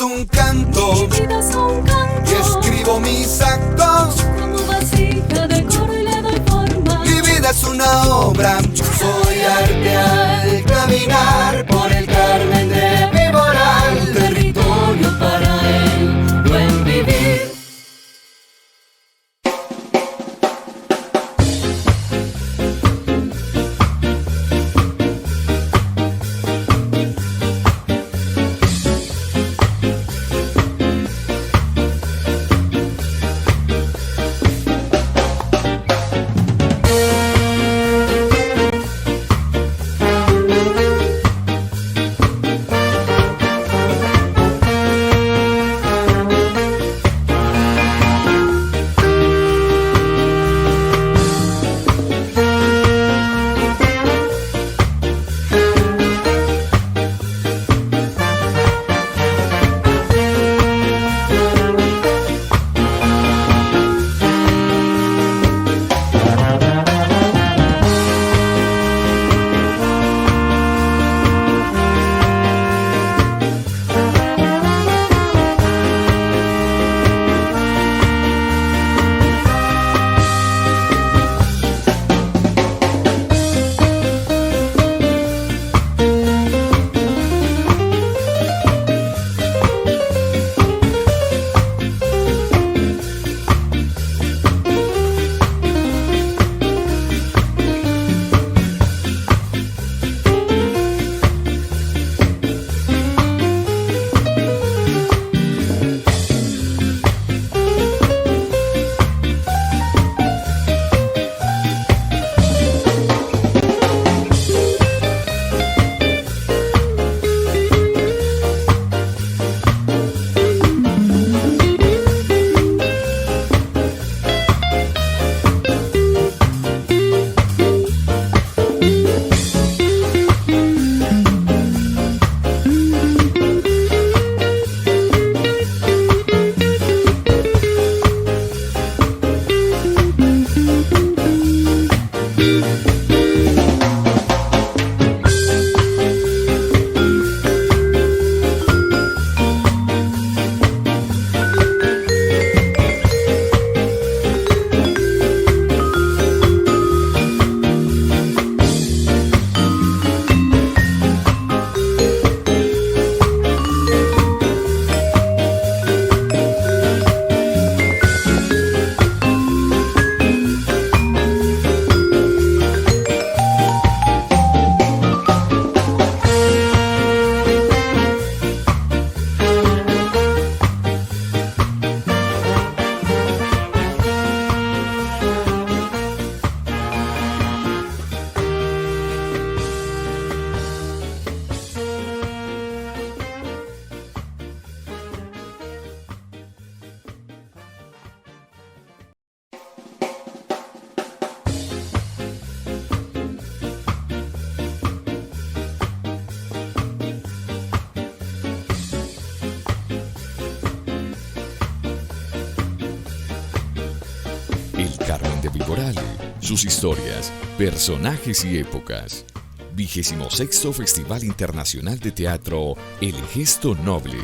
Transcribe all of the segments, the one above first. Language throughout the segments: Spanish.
un canto, Mi vida es un canto. y escribo mis actos. Como vasija decoro y le doy forma. Mi vida es una obra, soy arte al caminar por el Carmen de Viboral, Territorio para el buen vivir. El Carmen de Viboral, sus historias, personajes y épocas. 26º Festival Internacional de Teatro El Gesto Noble,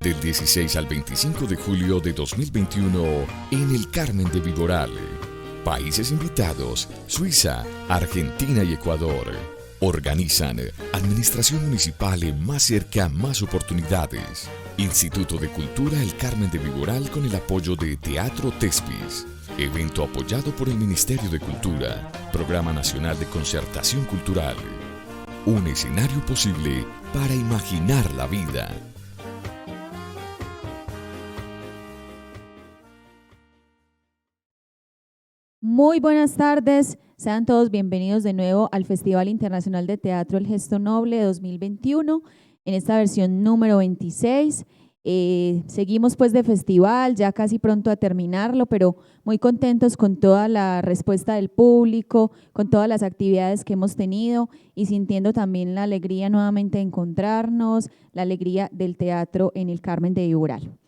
del 16 al 25 de julio de 2021 en el Carmen de Viboral. Países invitados: Suiza, Argentina y Ecuador. Organizan Administración Municipal Más Cerca, Más Oportunidades. Instituto de Cultura El Carmen de Viboral con el apoyo de Teatro Tespis. Evento apoyado por el Ministerio de Cultura, Programa Nacional de Concertación Cultural. Un escenario posible para imaginar la vida. Muy buenas tardes, sean todos bienvenidos de nuevo al Festival Internacional de Teatro El Gesto Noble 2021, en esta versión número 26. Seguimos pues de festival, ya casi pronto a terminarlo, pero muy contentos con toda la respuesta del público, con todas las actividades que hemos tenido y sintiendo también la alegría nuevamente de encontrarnos, la alegría del teatro en el Carmen de Viboral.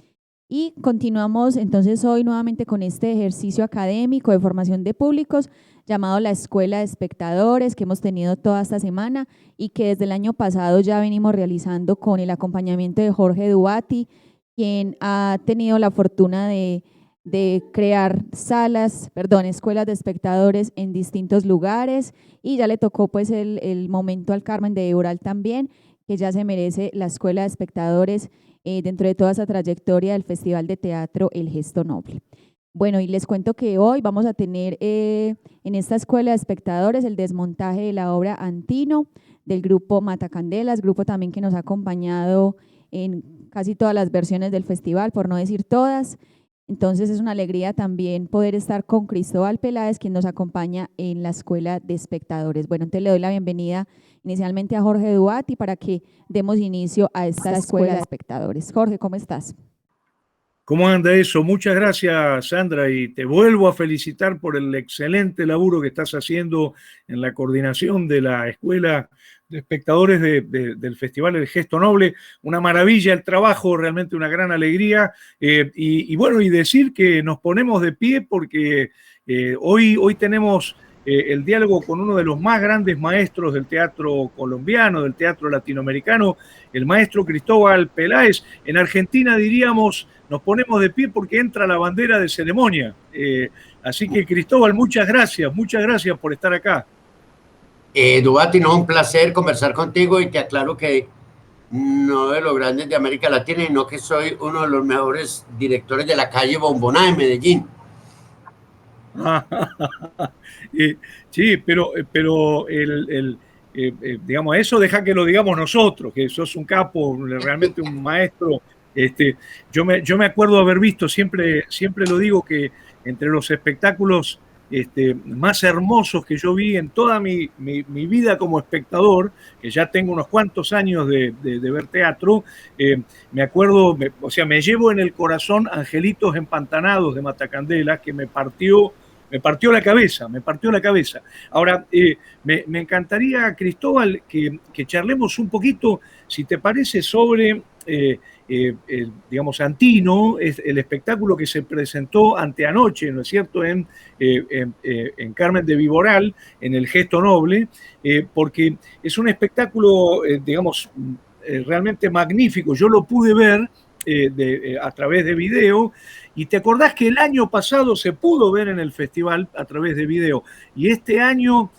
Y continuamos entonces hoy nuevamente con este ejercicio académico de formación de públicos llamado la Escuela de Espectadores, que hemos tenido toda esta semana y que desde el año pasado ya venimos realizando con el acompañamiento de Jorge Duati, quien ha tenido la fortuna de crear escuelas de espectadores en distintos lugares, y ya le tocó pues el momento al Carmen de Viboral también, que ya se merece la Escuela de Espectadores dentro de toda esa trayectoria del Festival de Teatro El Gesto Noble. Bueno, y les cuento que hoy vamos a tener en esta Escuela de Espectadores el desmontaje de la obra Antino del grupo Matacandelas, grupo también que nos ha acompañado en casi todas las versiones del festival, por no decir todas. Entonces es una alegría también poder estar con Cristóbal Peláez, quien nos acompaña en la Escuela de Espectadores. Bueno, entonces le doy la bienvenida inicialmente a Jorge Duati para que demos inicio a esta Escuela de Espectadores. Jorge, ¿cómo estás? ¿Cómo anda eso? Muchas gracias, Sandra, y te vuelvo a felicitar por el excelente laburo que estás haciendo en la coordinación de la Escuela de Espectadores del Festival El Gesto Noble. Una maravilla el trabajo, realmente una gran alegría. Y bueno, y decir que nos ponemos de pie porque hoy tenemos el diálogo con uno de los más grandes maestros del teatro colombiano, del teatro latinoamericano, el maestro Cristóbal Peláez. En Argentina diríamos, nos ponemos de pie porque entra la bandera de ceremonia. Así que Cristóbal, muchas gracias por estar acá. Duati, no, un placer conversar contigo, y te aclaro que no de los grandes de América Latina, y no que soy uno de los mejores directores de la calle Bomboná de Medellín. Sí, pero digamos, eso deja que lo digamos nosotros, que sos un capo, realmente un maestro. Yo me acuerdo haber visto, siempre lo digo, que entre los espectáculos más hermosos que yo vi en toda mi vida como espectador, que ya tengo unos cuantos años de ver teatro, me acuerdo, me llevo en el corazón Angelitos Empantanados de Matacandelas, que me partió la cabeza. Ahora, me encantaría, Cristóbal, que charlemos un poquito, si te parece, sobre, digamos, Antino, el espectáculo que se presentó anteanoche, ¿no es cierto?, en Carmen de Viboral, en El Gesto Noble, porque es un espectáculo, digamos, realmente magnífico. Yo lo pude ver a través de video, y te acordás que el año pasado se pudo ver en el festival a través de video, y este año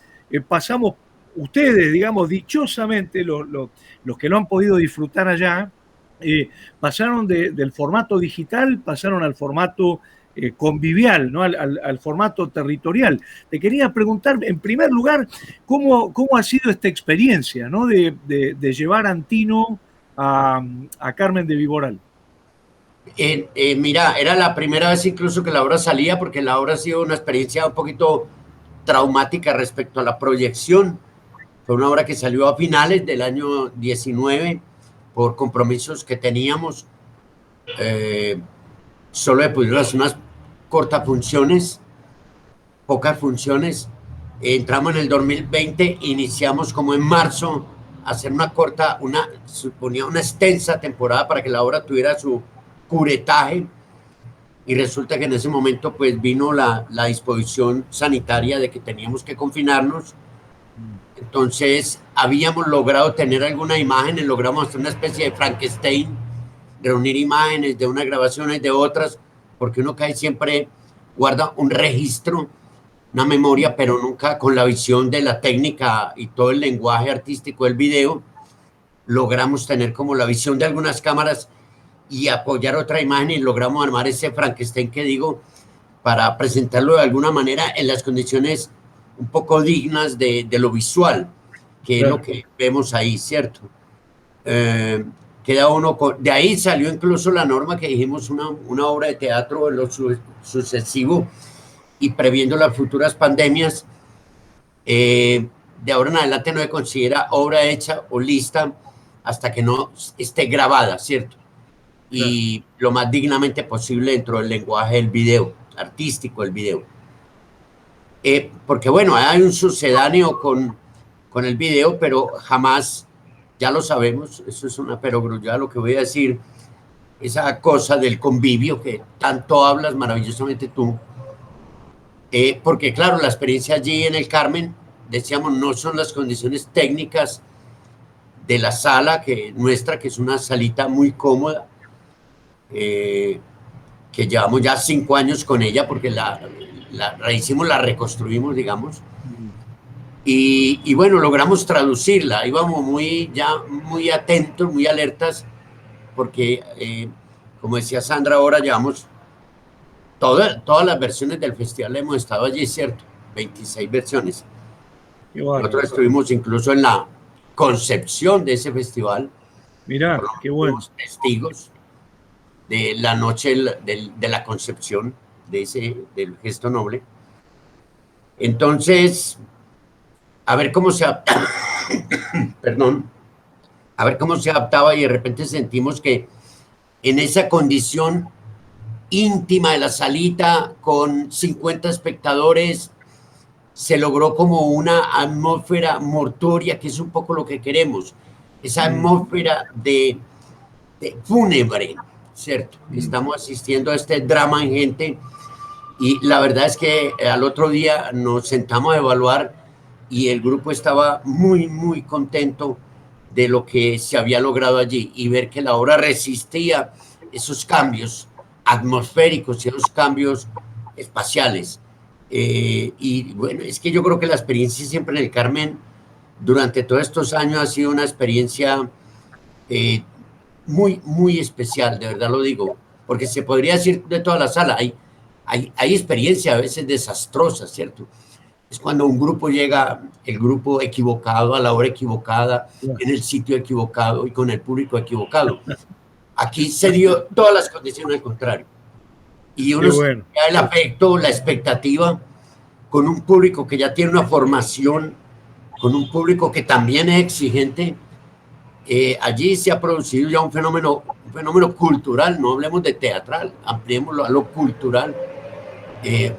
pasamos, ustedes, digamos, dichosamente, los que lo han podido disfrutar allá, pasaron del formato digital, pasaron al formato convivial, ¿no? al formato territorial. Te quería preguntar, en primer lugar, ¿cómo ha sido esta experiencia, ¿no? de llevar Antino a Carmen de Viboral? Mira, era la primera vez incluso que la obra salía, porque la obra ha sido una experiencia un poquito traumática respecto a la proyección. Fue una obra que salió a finales del año 19 por compromisos que teníamos. Solo he podido hacer unas cortas funciones, pocas funciones. Entramos en el 2020, iniciamos como en marzo a hacer suponía una extensa temporada para que la obra tuviera su curetaje, y resulta que en ese momento pues vino la disposición sanitaria de que teníamos que confinarnos. Entonces habíamos logrado tener algunas imágenes, logramos hacer una especie de Frankenstein, reunir imágenes de unas grabaciones de otras, porque uno casi siempre guarda un registro, una memoria, pero nunca con la visión de la técnica y todo el lenguaje artístico del video. Logramos tener como la visión de algunas cámaras y apoyar otra imagen, y logramos armar ese Frankenstein que digo, para presentarlo de alguna manera en las condiciones un poco dignas de lo visual, que claro, es lo que vemos ahí, ¿cierto? Queda uno de ahí salió incluso la norma que dijimos, una obra de teatro en lo sucesivo, y previendo las futuras pandemias, de ahora en adelante no se considera obra hecha o lista hasta que no esté grabada, ¿cierto? Y lo más dignamente posible dentro del lenguaje del video, artístico del video. Porque bueno, hay un sucedáneo con el video, pero jamás, ya lo sabemos, eso es una perogrullada lo que voy a decir, esa cosa del convivio que tanto hablas maravillosamente tú. Porque claro, la experiencia allí en el Carmen, decíamos, no son las condiciones técnicas de la sala nuestra, que es una salita muy cómoda, que llevamos ya 5 años con ella, porque la rehicimos, la reconstruimos, digamos. Y bueno, logramos traducirla, íbamos muy atentos, muy alertas, porque, como decía Sandra, ahora llevamos todas las versiones del festival, hemos estado allí, ¿cierto? 26 versiones. Nosotros estuvimos incluso en la concepción de ese festival. Mirá, qué bueno. Testigos de la noche de la concepción del gesto noble. Entonces, a ver cómo se perdón, a ver cómo se adaptaba, y de repente sentimos que en esa condición íntima de la salita con 50 espectadores se logró como una atmósfera mortuoria, que es un poco lo que queremos, esa atmósfera de fúnebre, ¿cierto? Estamos asistiendo a este drama en gente, y la verdad es que al otro día nos sentamos a evaluar y el grupo estaba muy, muy contento de lo que se había logrado allí, y ver que la obra resistía esos cambios atmosféricos y esos cambios espaciales. Y bueno, es que yo creo que la experiencia siempre en el Carmen durante todos estos años ha sido una experiencia muy, muy especial, de verdad lo digo, porque se podría decir de toda la sala, hay experiencias a veces desastrosas, ¿cierto? Es cuando un grupo llega, el grupo equivocado, a la hora equivocada, en el sitio equivocado y con el público equivocado. Aquí se dio todas las condiciones al contrario. Y uno se da el afecto, la expectativa, con un público que ya tiene una formación, con un público que también es exigente. Allí se ha producido ya un fenómeno cultural, no hablemos de teatral, ampliémoslo a lo cultural,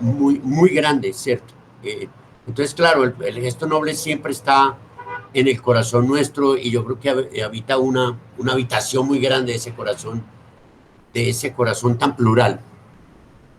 muy, muy grande, ¿cierto? Entonces, claro, el gesto noble siempre está en el corazón nuestro, y yo creo que habita una habitación muy grande de ese corazón tan plural.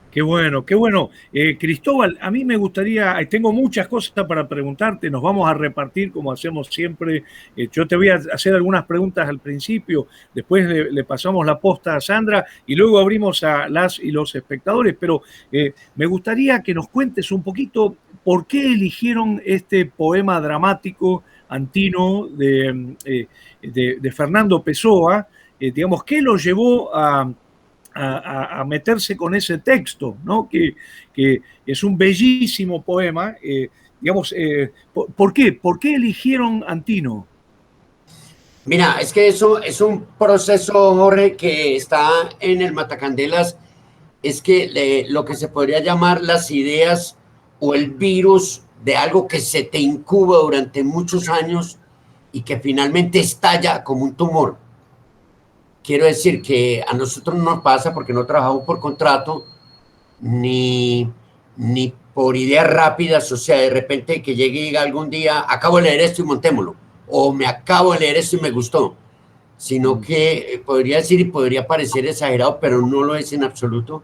Qué bueno, qué bueno. Cristóbal, a mí me gustaría, tengo muchas cosas para preguntarte, nos vamos a repartir como hacemos siempre. Yo te voy a hacer algunas preguntas al principio, después le pasamos la posta a Sandra y luego abrimos a las y los espectadores, pero me gustaría que nos cuentes un poquito por qué eligieron este poema dramático Antino de Fernando Pessoa, digamos, ¿qué lo llevó a meterse con ese texto, ¿no? Que es un bellísimo poema, digamos, ¿por qué? ¿Por qué eligieron Antino? Mira, es que eso es un proceso, Jorge, que está en el Matacandelas, es que lo que se podría llamar las ideas o el virus de algo que se te incuba durante muchos años y que finalmente estalla como un tumor. Quiero decir que a nosotros no nos pasa porque no trabajamos por contrato ni por ideas rápidas, o sea, de repente que llegue y diga algún día, acabo de leer esto y montémoslo, o me acabo de leer esto y me gustó, sino que podría decir y podría parecer exagerado, pero no lo es en absoluto.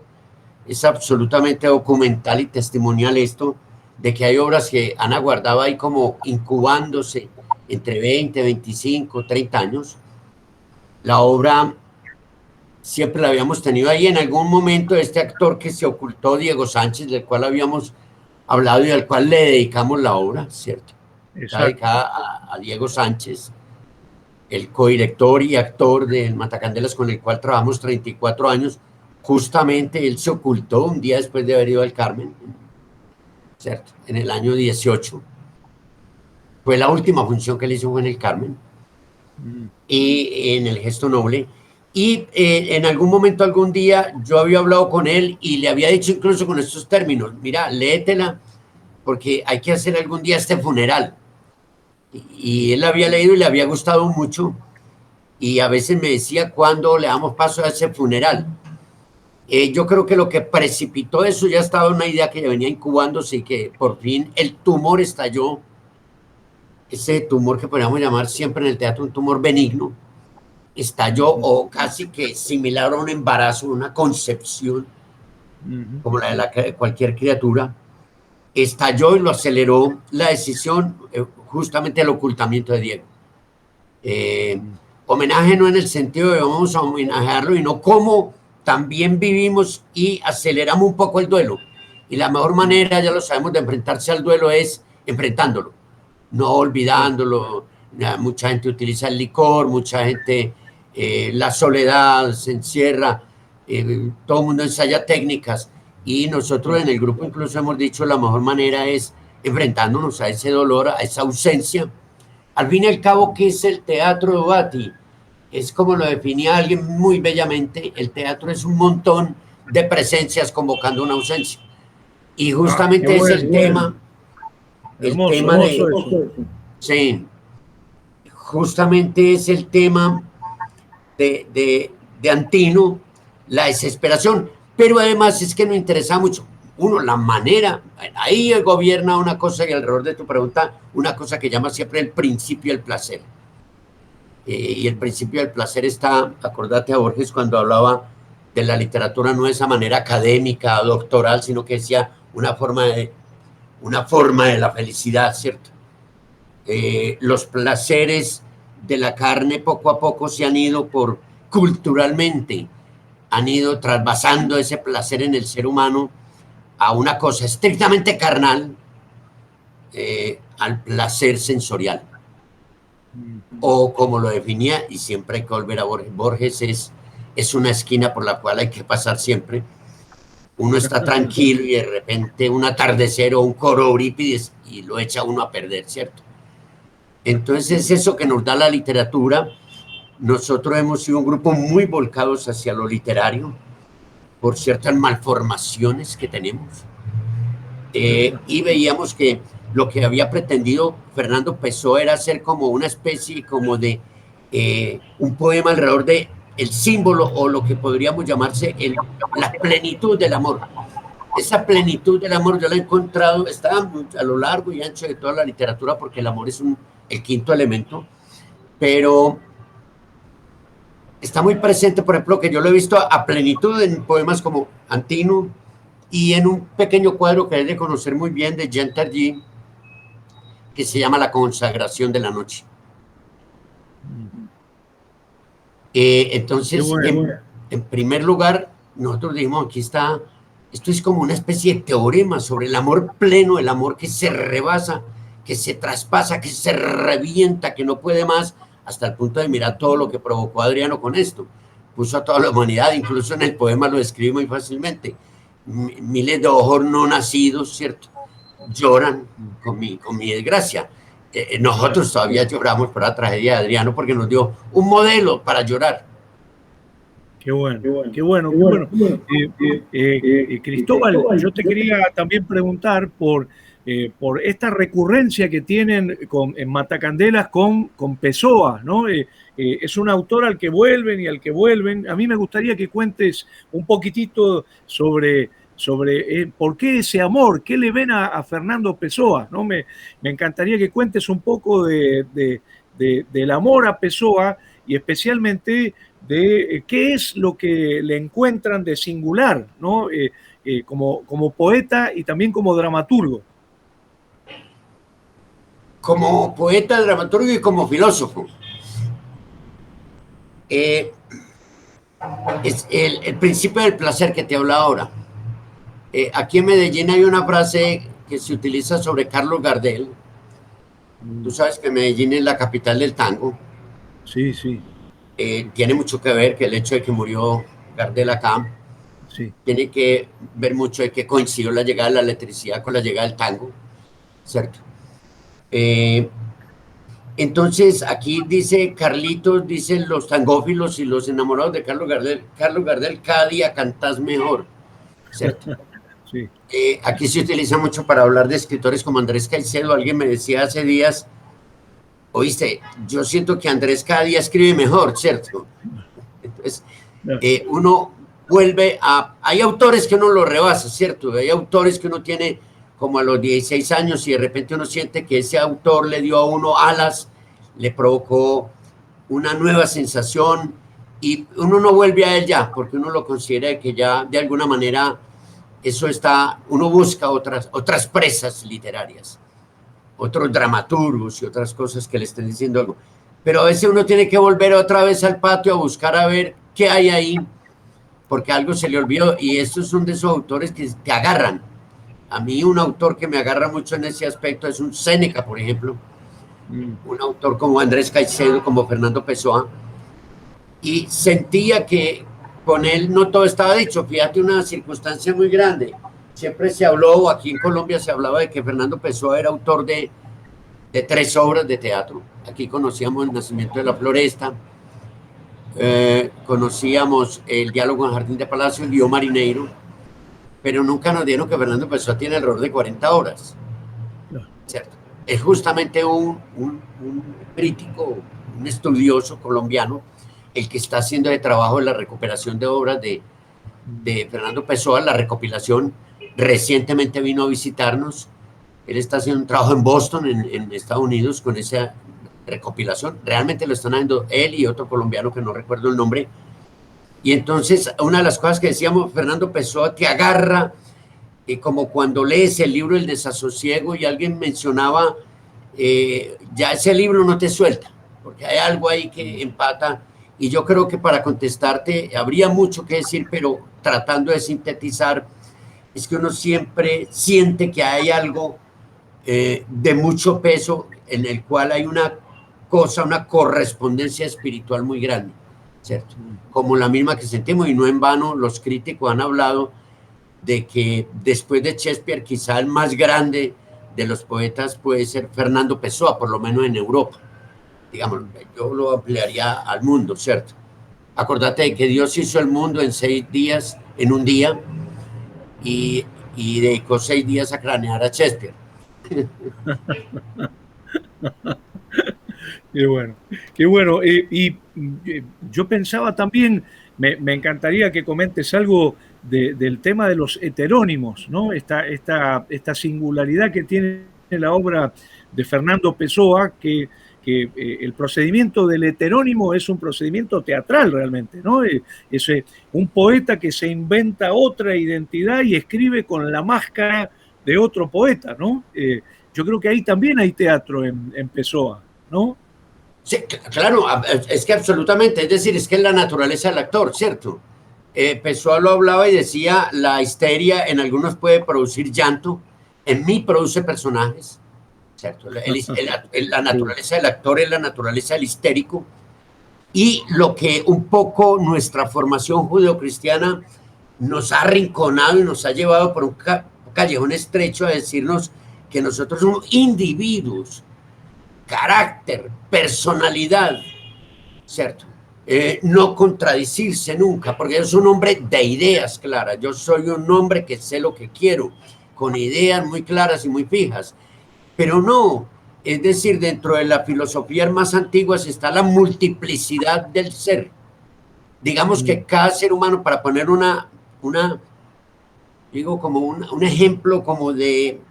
Es absolutamente documental y testimonial esto, de que hay obras que han aguardado ahí como incubándose entre 20, 25, 30 años. La obra siempre la habíamos tenido ahí. En algún momento este actor que se ocultó, Diego Sánchez, del cual habíamos hablado y al cual le dedicamos la obra, ¿cierto? Está dedicada a Diego Sánchez, el codirector y actor del Matacandelas, con el cual trabajamos 34 años. Justamente él se ocultó un día después de haber ido al Carmen, ¿cierto? En el año 18. Fue la última función que él hizo, fue en el Carmen. Y en el gesto noble, y en algún momento, algún día, yo había hablado con él y le había dicho incluso con estos términos: mira, léetela porque hay que hacer algún día este funeral. Y él había leído y le había gustado mucho, y a veces me decía cuándo le damos paso a ese funeral. Yo creo que lo que precipitó eso ya estaba una idea que ya venía incubándose, y que por fin el tumor estalló. Ese tumor que podríamos llamar siempre en el teatro un tumor benigno, estalló, o casi que similar a un embarazo, una concepción, como la de cualquier criatura, estalló y lo aceleró la decisión, justamente el ocultamiento de Diego. Homenaje no en el sentido de vamos a homenajearlo, sino cómo también vivimos y aceleramos un poco el duelo. Y la mejor manera, ya lo sabemos, de enfrentarse al duelo es enfrentándolo, no olvidándolo. Mucha gente utiliza el licor, mucha gente la soledad se encierra, todo el mundo ensaya técnicas, y nosotros en el grupo incluso hemos dicho la mejor manera es enfrentándonos a ese dolor, a esa ausencia. Al fin y al cabo, ¿qué es el teatro, Dovati? Es como lo definía alguien muy bellamente, el teatro es un montón de presencias convocando una ausencia. Y justamente es el tema, Hermoso, el tema de... hermoso eso. Sí, justamente es el tema de Antino, la desesperación, pero además es que nos interesa mucho, uno, la manera, ahí gobierna una cosa, y alrededor de tu pregunta, una cosa que llama siempre el principio del placer. Y el principio del placer está, acordate a Borges cuando hablaba de la literatura no de esa manera académica, doctoral, sino que decía una forma de la felicidad, ¿cierto? Los placeres de la carne poco a poco se han ido culturalmente, han ido trasvasando ese placer en el ser humano a una cosa estrictamente carnal, al placer sensorial. O como lo definía, y siempre hay que volver a Borges, es una esquina por la cual hay que pasar siempre. Uno está tranquilo y de repente un atardecer o un coro Eurípides y lo echa uno a perder, ¿cierto? Entonces es eso que nos da la literatura. Nosotros hemos sido un grupo muy volcados hacia lo literario por ciertas malformaciones que tenemos, y veíamos que lo que había pretendido Fernando Pessoa era hacer como una especie como de un poema alrededor de el símbolo, o lo que podríamos llamarse la plenitud del amor. Esa plenitud del amor yo la he encontrado, está a lo largo y ancho de toda la literatura, porque el amor es el quinto elemento, pero está muy presente, por ejemplo, que yo lo he visto a plenitud en poemas como Antino, y en un pequeño cuadro que hay de conocer muy bien de Jean Tardy, que se llama La consagración de la noche. Entonces, en primer lugar, nosotros dijimos, aquí está, esto es como una especie de teorema sobre el amor pleno, el amor que se rebasa, que se traspasa, que se revienta, que no puede más, hasta el punto de mirar todo lo que provocó Adriano con esto. Puso a toda la humanidad, incluso en el poema lo describe muy fácilmente. Miles de ojos no nacidos, ¿cierto?, lloran con mi desgracia. Nosotros todavía lloramos por la tragedia de Adriano, porque nos dio un modelo para llorar. Qué bueno, qué bueno. Cristóbal, yo te quería también preguntar por esta recurrencia que tienen en Matacandelas con Pessoa, ¿no? Es un autor al que vuelven y al que vuelven. A mí me gustaría que cuentes un poquitito sobre por qué ese amor, qué le ven a Fernando Pessoa, ¿no? Me encantaría que cuentes un poco del amor a Pessoa, y especialmente de qué es lo que le encuentran de singular, ¿no? Como poeta y también como dramaturgo. Como poeta, dramaturgo y como filósofo. Es el principio del placer que te habla ahora. Aquí en Medellín hay una frase que se utiliza sobre Carlos Gardel. Tú sabes que Medellín es la capital del tango. Sí, sí. Tiene mucho que ver que el hecho de que murió Gardel acá, sí, tiene que ver mucho de que coincidió la llegada de la electricidad con la llegada del tango, ¿cierto? Entonces aquí dice Carlitos, dicen los tangófilos y los enamorados de Carlos Gardel, cada día cantás mejor, ¿cierto? Sí. Aquí se utiliza mucho para hablar de escritores como Andrés Caicedo. Alguien me decía hace días, oíste, yo siento que Andrés cada día escribe mejor, ¿cierto? Entonces, uno vuelve hay autores que uno lo rebasa, ¿cierto? Hay autores que uno tiene como a los 16 años y de repente uno siente que ese autor le dio a uno alas, le provocó una nueva sensación y uno no vuelve a él ya, porque uno lo considera que ya de alguna manera eso está, uno busca otras presas literarias, otros dramaturgos y otras cosas que le estén diciendo algo. Pero a veces uno tiene que volver otra vez al patio a buscar a ver qué hay ahí, porque algo se le olvidó. Y estos son de esos autores que te agarran. A mí un autor que me agarra mucho en ese aspecto es un Séneca, por ejemplo. Un autor como Andrés Caicedo, como Fernando Pessoa. Y sentía que con él no todo estaba dicho. Fíjate, una circunstancia muy grande. Siempre se habló, aquí en Colombia se hablaba de que Fernando Pessoa era autor de 3 obras de teatro. Aquí conocíamos El nacimiento de la floresta, conocíamos El diálogo en el jardín de Palacio, El guión marineiro, pero nunca nos dieron que Fernando Pessoa tiene alrededor de 40 obras. ¿Cierto? Es justamente un crítico, un estudioso colombiano, el que está haciendo el trabajo de la recuperación de obras de Fernando Pessoa, la recopilación. Recientemente vino a visitarnos. Él está haciendo un trabajo en Boston, en Estados Unidos, con esa recopilación. Realmente lo están haciendo él y otro colombiano que no recuerdo el nombre. Y entonces, una de las cosas que decíamos, Fernando Pessoa te agarra, como cuando lees el libro El desasosiego y alguien mencionaba, ya ese libro no te suelta, porque hay algo ahí que empata. Y yo creo que para contestarte habría mucho que decir, pero tratando de sintetizar, es que uno siempre siente que hay algo de mucho peso en el cual hay una correspondencia espiritual muy grande, ¿cierto? Como la misma que sentimos, y no en vano los críticos han hablado de que después de Shakespeare quizá el más grande de los poetas puede ser Fernando Pessoa, por lo menos en Europa. Digamos, yo lo ampliaría al mundo, ¿cierto? Acordate de que Dios hizo el mundo en 6 días, en un día, y dedicó 6 días a cranear a Shakespeare. Qué bueno, qué bueno. Yo pensaba también, me encantaría que comentes algo del tema de los heterónimos, ¿no? Esta singularidad que tiene la obra de Fernando Pessoa, que el procedimiento del heterónimo es un procedimiento teatral realmente, ¿no? Es un poeta que se inventa otra identidad y escribe con la máscara de otro poeta, ¿no? Yo creo que ahí también hay teatro en Pessoa, ¿no? Sí, claro, es que absolutamente, es decir, es que es la naturaleza del actor, ¿cierto? Pessoa lo hablaba y decía, la histeria en algunos puede producir llanto, en mí produce personajes, ¿cierto? La naturaleza del actor es la naturaleza del histérico, y lo que un poco nuestra formación judeocristiana nos ha arrinconado y nos ha llevado por un callejón estrecho a decirnos que nosotros somos individuos, carácter, personalidad, ¿cierto? No contradecirse nunca, porque yo soy un hombre de ideas claras, yo soy un hombre que sé lo que quiero, con ideas muy claras y muy fijas, pero no, es decir, dentro de las filosofías más antiguas está la multiplicidad del ser. Digamos que cada ser humano, para poner digo, como un ejemplo como de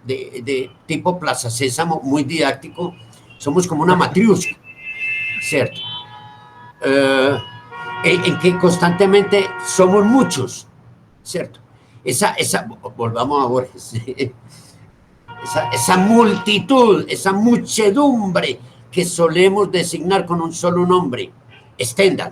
tipo Plaza Sésamo, muy didáctico, somos como una matriusca, ¿cierto? En que constantemente somos muchos, ¿cierto? Volvamos a Borges, esa multitud, esa muchedumbre que solemos designar con un solo nombre, Stendhal.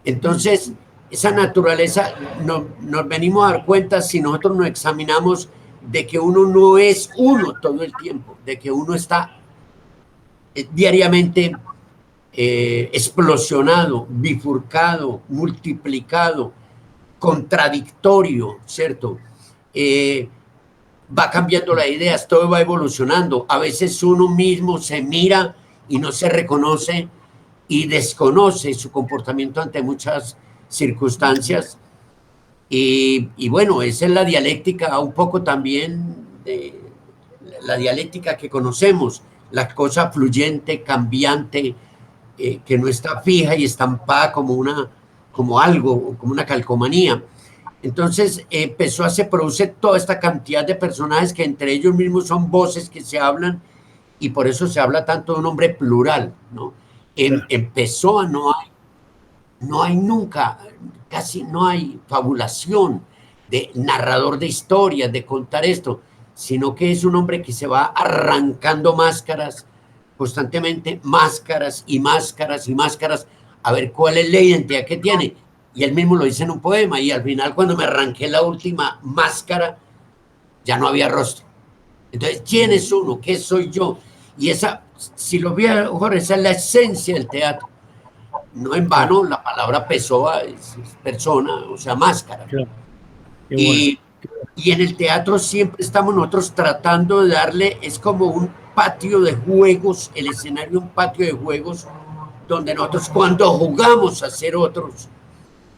Entonces, esa naturaleza nos venimos a dar cuenta si nosotros nos examinamos de que uno no es uno todo el tiempo, de que uno está diariamente explosionado, bifurcado, multiplicado, contradictorio, ¿cierto? Va cambiando las ideas, todo va evolucionando. A veces uno mismo se mira y no se reconoce y desconoce su comportamiento ante muchas circunstancias. Y bueno, esa es la dialéctica, un poco también la dialéctica que conocemos, la cosa fluyente, cambiante, que no está fija y estampada como algo, como una calcomanía. Entonces, Pessoa se produce toda esta cantidad de personajes que entre ellos mismos son voces que se hablan, y por eso se habla tanto de un hombre plural, ¿no? En Pessoa no hay nunca, casi no hay fabulación de narrador de historias, de contar esto, sino que es un hombre que se va arrancando máscaras, constantemente máscaras y máscaras y máscaras, a ver cuál es la identidad que tiene. Y él mismo lo dice en un poema, y al final cuando me arranqué la última máscara, ya no había rostro. Entonces, ¿quién es uno? ¿Qué soy yo? Y esa, si lo vi, Jorge, esa es la esencia del teatro. No en vano, la palabra Pessoa es persona, o sea, máscara. Claro. Qué Y, bueno. y en el teatro siempre estamos nosotros tratando de darle, es como un patio de juegos, el escenario un patio de juegos, donde nosotros cuando jugamos a ser otros,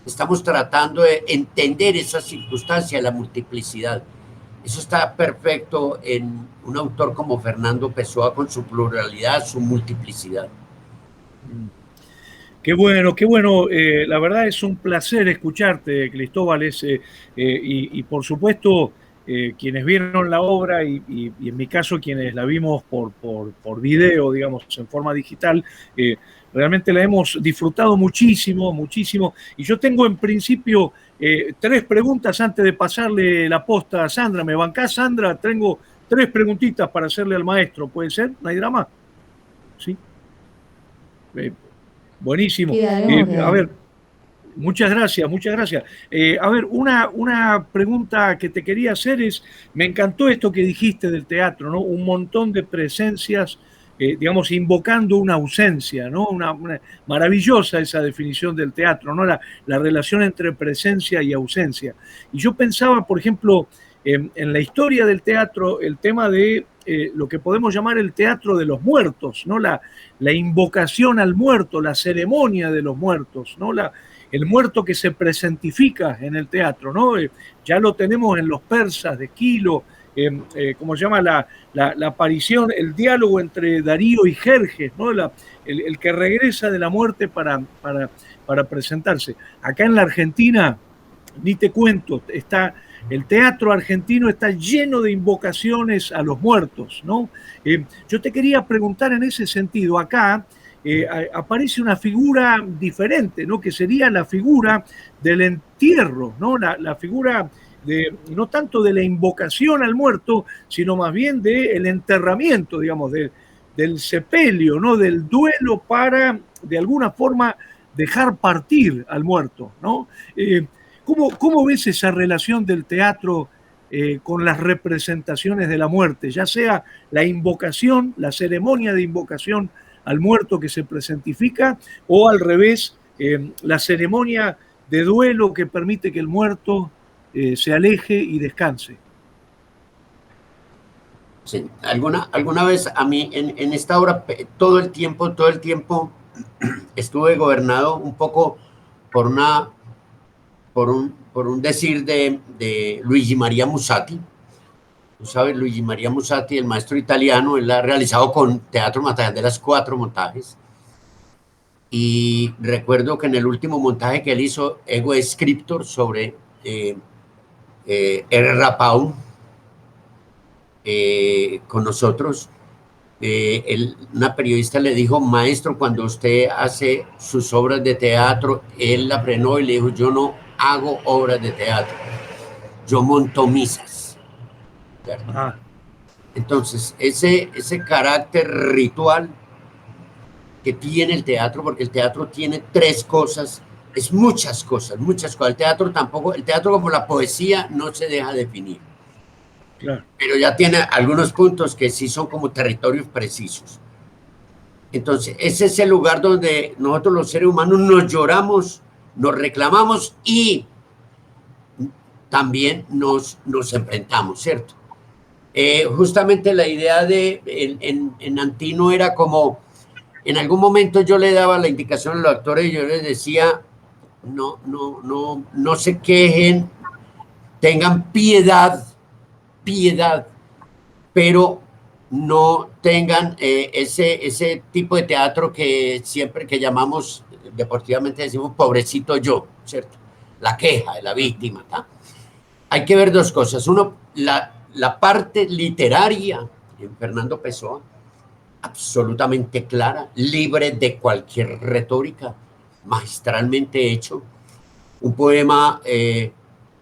estamos tratando de entender esa circunstancia, la multiplicidad. Eso está perfecto en un autor como Fernando Pessoa con su pluralidad, su multiplicidad. Qué bueno, qué bueno. La verdad es un placer escucharte, Cristóbal. Y por supuesto, quienes vieron la obra y en mi caso quienes la vimos por video, digamos, en forma digital, realmente la hemos disfrutado muchísimo, muchísimo. Y yo tengo en principio 3 preguntas antes de pasarle la posta a Sandra. ¿Me bancás, Sandra? Tengo 3 preguntitas para hacerle al maestro. ¿Puede ser? ¿No hay drama? Sí. Buenísimo. Sí, dale, Jorge, A dale. ver, muchas gracias, muchas gracias. A ver, una pregunta que te quería hacer es, me encantó esto que dijiste del teatro, ¿no? Un montón de presencias, digamos, invocando una ausencia, ¿no? Maravillosa esa definición del teatro, ¿no? La relación entre presencia y ausencia. Y yo pensaba, por ejemplo, en la historia del teatro, el tema de lo que podemos llamar el teatro de los muertos, ¿no? La invocación al muerto, la ceremonia de los muertos, ¿no? El muerto que se presentifica en el teatro, ¿no? Ya lo tenemos en los persas de Esquilo, ¿cómo se llama? La aparición, el diálogo entre Darío y Jerjes, ¿no? El que regresa de la muerte para presentarse. Acá en la Argentina, ni te cuento, el teatro argentino está lleno de invocaciones a los muertos, ¿no? Yo te quería preguntar en ese sentido, acá aparece una figura diferente, ¿no? Que sería la figura del entierro, ¿no? La figura no tanto de la invocación al muerto, sino más bien del enterramiento, digamos, del sepelio, ¿no? Del duelo para, de alguna forma, dejar partir al muerto, ¿no? ¿Cómo ves esa relación del teatro con las representaciones de la muerte? Ya sea la invocación, la ceremonia de invocación al muerto que se presentifica, o al revés, la ceremonia de duelo que permite que el muerto se aleje y descanse. Sí, alguna vez a mí en esta obra todo el tiempo estuve gobernado un poco por un decir de Luigi Maria Musatti. Tú sabes, Luigi Maria Musatti, el maestro italiano, él ha realizado con Teatro Mataderas 4 montajes. Y recuerdo que en el último montaje que él hizo, Ego Scriptor, sobre R. Rapau, con nosotros, una periodista le dijo, maestro, cuando usted hace sus obras de teatro, él la frenó y le dijo, yo no hago obras de teatro, yo monto misas. Ajá. Entonces, ese carácter ritual que tiene el teatro, porque el teatro tiene 3 cosas, es muchas cosas. El teatro como la poesía no se deja definir. Claro. Pero ya tiene algunos puntos que sí son como territorios precisos. Entonces, ese es el lugar donde nosotros los seres humanos nos lloramos, nos reclamamos y también nos enfrentamos, ¿cierto? Justamente la idea en Antino era como, en algún momento yo le daba la indicación a los actores y yo les decía, no se quejen, tengan piedad, pero no tengan ese tipo de teatro que siempre que llamamos, deportivamente decimos, pobrecito yo, ¿cierto? La queja de la víctima, ¿tá? Hay que ver 2 cosas. Uno, la parte literaria en Fernando Pessoa, absolutamente clara, libre de cualquier retórica, magistralmente hecho, un poema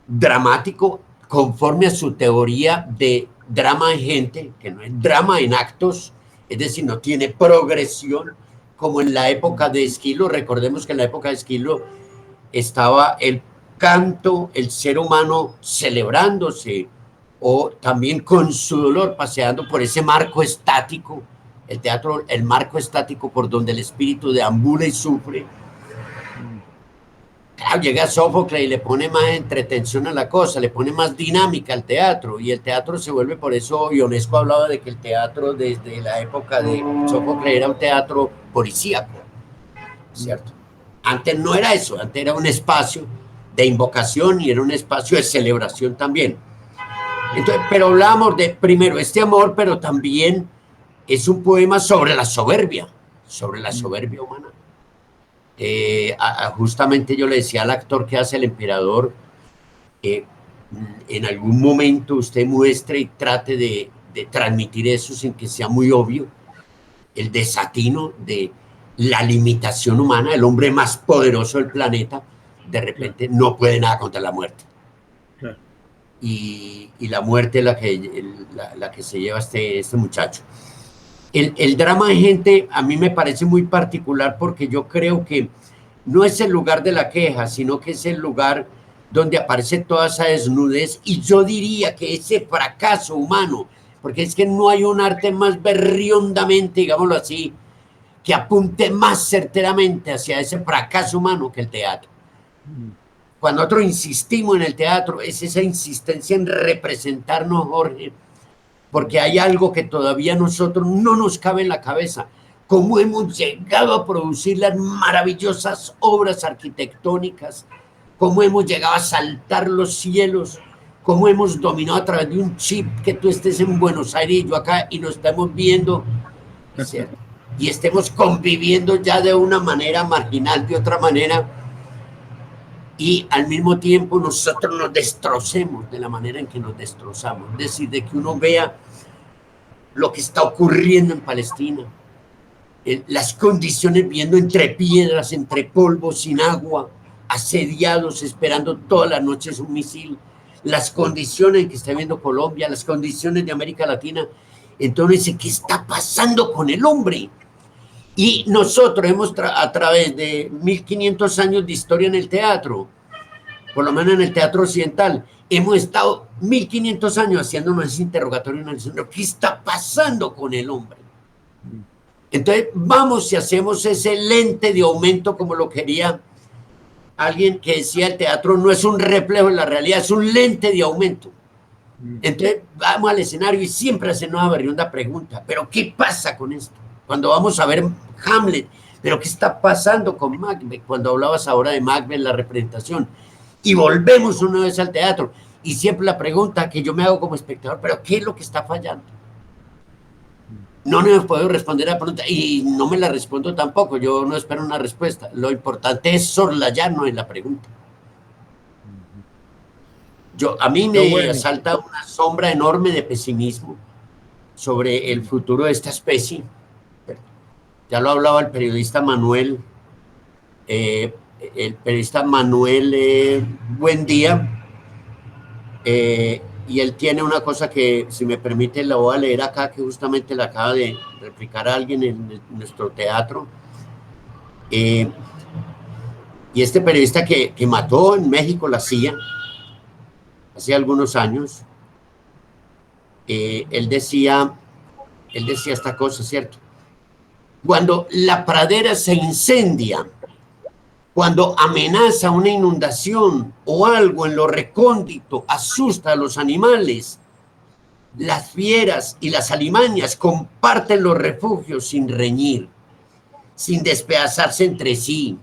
dramático conforme a su teoría de drama en gente, que no es drama en actos, es decir, no tiene progresión, como en la época de Esquilo. Recordemos que en la época de Esquilo estaba el canto, el ser humano celebrándose, o también con su dolor, paseando por ese marco estático, el teatro, el marco estático por donde el espíritu deambula y sufre. Claro, llega Sófocles y le pone más entretención a la cosa, le pone más dinámica al teatro, y el teatro se vuelve, por eso Ionesco hablaba de que el teatro desde la época de Sófocles era un teatro policíaco, ¿cierto? Antes no era eso, antes era un espacio de invocación y era un espacio de celebración también. Entonces, pero hablamos de, primero, este amor, pero también es un poema sobre la soberbia humana. Justamente yo le decía al actor que hace el emperador, en algún momento usted muestre y trate de transmitir eso sin que sea muy obvio, el desatino de la limitación humana. El hombre más poderoso del planeta de repente no puede nada contra la muerte. Claro. Y la muerte es la que se lleva este muchacho. El drama de gente a mí me parece muy particular, porque yo creo que no es el lugar de la queja, sino que es el lugar donde aparece toda esa desnudez, y yo diría que ese fracaso humano, porque es que no hay un arte más berriondamente, digámoslo así, que apunte más certeramente hacia ese fracaso humano que el teatro. Cuando nosotros insistimos en el teatro, es esa insistencia en representarnos, Jorge, porque hay algo que todavía nosotros no nos cabe en la cabeza. Cómo hemos llegado a producir las maravillosas obras arquitectónicas, cómo hemos llegado a saltar los cielos, cómo hemos dominado a través de un chip, que tú estés en Buenos Aires y yo acá, y nos estamos viendo, ¿cierto? Y estemos conviviendo ya de una manera marginal, de otra manera, y al mismo tiempo nosotros nos destrocemos de la manera en que nos destrozamos. Es decir, de que uno vea lo que está ocurriendo en Palestina, las condiciones, viendo entre piedras, entre polvo, sin agua, asediados, esperando todas las noches un misil, las condiciones en que está viendo Colombia, las condiciones de América Latina. Entonces, ¿qué está pasando con el hombre? Y nosotros hemos, a través de 1500 años de historia en el teatro, por lo menos en el teatro occidental, hemos estado 1500 años haciéndonos ese interrogatorio, diciendo, ¿qué está pasando con el hombre? Entonces vamos y hacemos ese lente de aumento, como lo quería alguien que decía, el teatro no es un reflejo de la realidad, es un lente de aumento. Entonces vamos al escenario y siempre hacemos una berrionda pregunta, ¿pero qué pasa con esto? Cuando vamos a ver Hamlet, ¿pero qué está pasando con Macbeth? Cuando hablabas ahora de Macbeth, la representación, y volvemos una vez al teatro, y siempre la pregunta que yo me hago como espectador, ¿pero qué es lo que está fallando? No me puedo responder a la pregunta, y no me la respondo tampoco, yo no espero una respuesta. Lo importante es soslayarnos en la pregunta. A mí me asalta una sombra enorme de pesimismo sobre el futuro de esta especie. Ya lo hablaba el periodista Manuel, Buendía, y él tiene una cosa que, si me permite, la voy a leer acá, que justamente la acaba de replicar a alguien en nuestro teatro. Y este periodista que mató en México la CIA hace algunos años, él decía esta cosa, ¿cierto? Cuando la pradera se incendia, cuando amenaza una inundación o algo en lo recóndito, asusta a los animales, las fieras y las alimañas comparten los refugios sin reñir, sin despedazarse entre sí.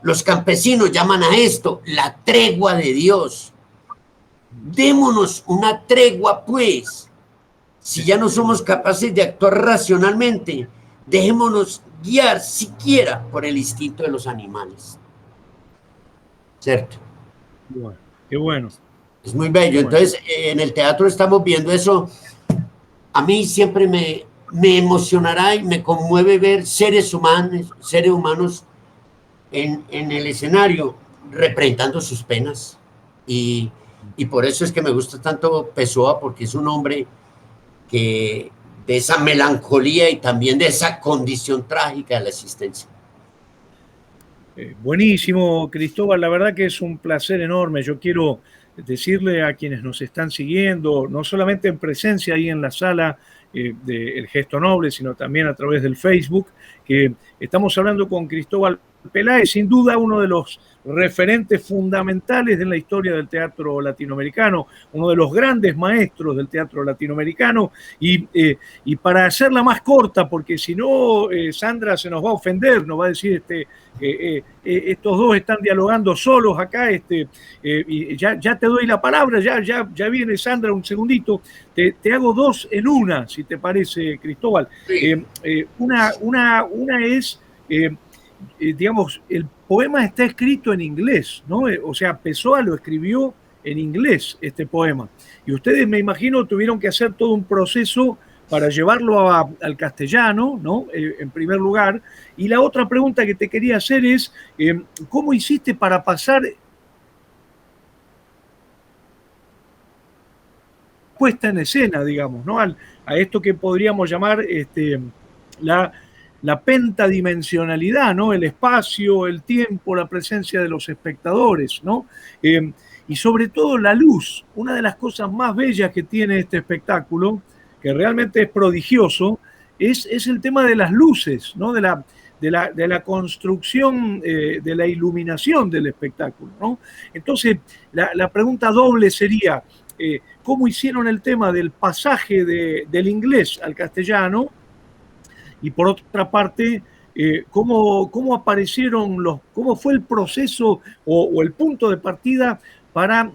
Los campesinos llaman a esto la tregua de Dios. Démonos una tregua, pues. Si ya no somos capaces de actuar racionalmente, dejémonos guiar siquiera por el instinto de los animales. ¿Cierto? Bueno, qué bueno. Es muy bello. Entonces, en el teatro estamos viendo eso. A mí siempre me emocionará y me conmueve ver seres humanos en el escenario representando sus penas. Y por eso es que me gusta tanto Pessoa, porque es un hombre que de esa melancolía y también de esa condición trágica de la existencia. Buenísimo, Cristóbal, la verdad que es un placer enorme. Yo quiero decirle a quienes nos están siguiendo, no solamente en presencia ahí en la sala del Gesto Noble, sino también a través del Facebook, que estamos hablando con Cristóbal Peláez, sin duda uno de los referentes fundamentales de la historia del teatro latinoamericano, uno de los grandes maestros del teatro latinoamericano, y para hacerla más corta, porque si no, Sandra se nos va a ofender, nos va a decir, estos dos están dialogando solos acá, y ya te doy la palabra, ya viene Sandra, un segundito, te hago dos en una, si te parece, Cristóbal. Sí. Una es... digamos, el poema está escrito en inglés, ¿no? O sea, Pessoa lo escribió en inglés, este poema. Y ustedes, me imagino, tuvieron que hacer todo un proceso para llevarlo al castellano, ¿no? En primer lugar. Y la otra pregunta que te quería hacer es, ¿cómo hiciste para pasar puesta en escena, digamos, ¿no? A esto que podríamos llamar la pentadimensionalidad, ¿no? El espacio, el tiempo, la presencia de los espectadores, ¿no? Y sobre todo la luz. Una de las cosas más bellas que tiene este espectáculo, que realmente es prodigioso, es el tema de las luces, ¿no? De la construcción, de la iluminación del espectáculo, ¿no? Entonces, la pregunta doble sería, ¿cómo hicieron el tema del pasaje del inglés al castellano? Y por otra parte, ¿cómo aparecieron cómo fue el proceso o el punto de partida para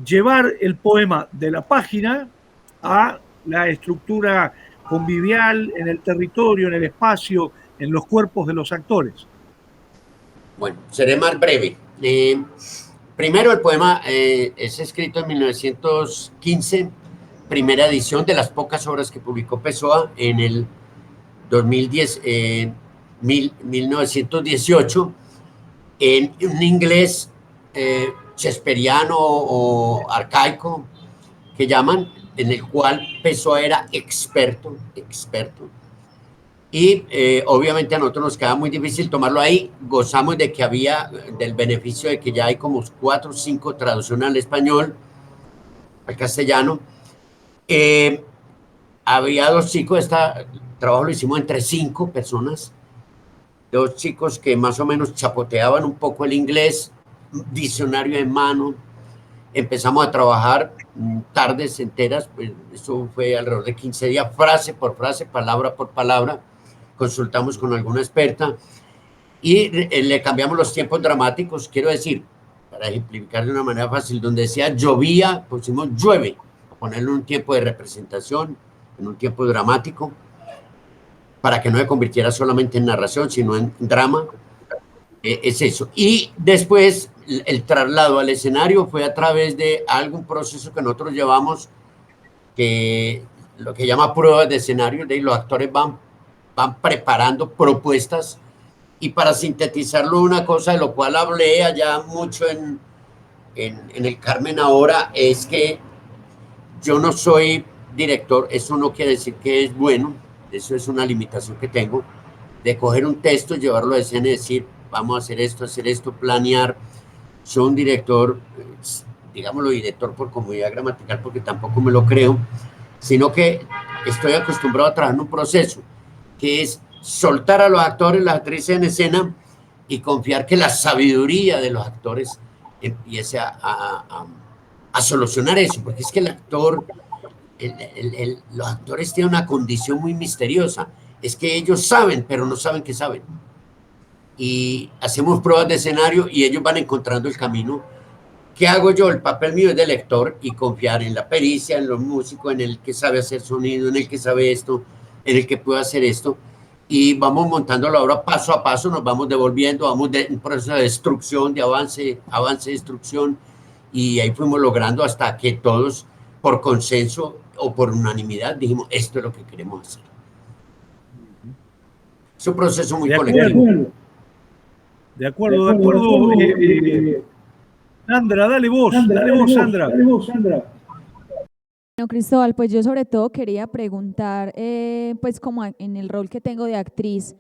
llevar el poema de la página a la estructura convivial en el territorio, en el espacio, en los cuerpos de los actores? Bueno, seré más breve. Primero, el poema es escrito en 1915, primera edición de las pocas obras que publicó Pessoa en el 1918, en un inglés shakespeariano o arcaico, que llaman, en el cual Pessoa era experto. Y obviamente a nosotros nos queda muy difícil tomarlo ahí. Gozamos de que había, del beneficio de que ya hay como 4 o 5 traducciones al español, al castellano. Había 2 chicos, este trabajo lo hicimos entre 5 personas, 2 chicos que más o menos chapoteaban un poco el inglés, diccionario en mano. Empezamos a trabajar tardes enteras, pues eso fue alrededor de 15 días, frase por frase, palabra por palabra. Consultamos con alguna experta y le cambiamos los tiempos dramáticos, quiero decir, para ejemplificar de una manera fácil, donde decía llovía, pusimos llueve, ponerle un tiempo de representación, en un tiempo dramático, para que no se convirtiera solamente en narración, sino en drama. Es eso. Y después el traslado al escenario fue a través de algún proceso que nosotros llevamos, que lo que llama pruebas de escenario, de ahí los actores van preparando propuestas, y para sintetizarlo, una cosa de lo cual hablé allá mucho en el Carmen ahora, es que yo no soy director. Eso no quiere decir que es bueno, eso es una limitación que tengo, de coger un texto, llevarlo a escena y decir, vamos a hacer esto, planear. Soy un director, digámoslo director por comodidad gramatical, porque tampoco me lo creo, sino que estoy acostumbrado a trabajar en un proceso, que es soltar a los actores, las actrices en escena, y confiar que la sabiduría de los actores empiece a solucionar eso, porque es que el actor, los actores tienen una condición muy misteriosa, es que ellos saben, pero no saben que saben. Y hacemos pruebas de escenario y ellos van encontrando el camino. ¿Qué hago yo? El papel mío es de lector y confiar en la pericia, en los músicos, en el que sabe hacer sonido, en el que sabe esto, en el que puede hacer esto. Y vamos montando la obra paso a paso, nos vamos devolviendo, vamos de un proceso de destrucción, de avance, destrucción, y ahí fuimos logrando hasta que todos, por consenso o por unanimidad, dijimos, esto es lo que queremos hacer. Es un proceso muy De colectivo. acuerdo. De acuerdo. Sandra, dale vos, Sandra. Bueno, Cristóbal, pues yo sobre todo quería preguntar, pues como en el rol que tengo de actriz,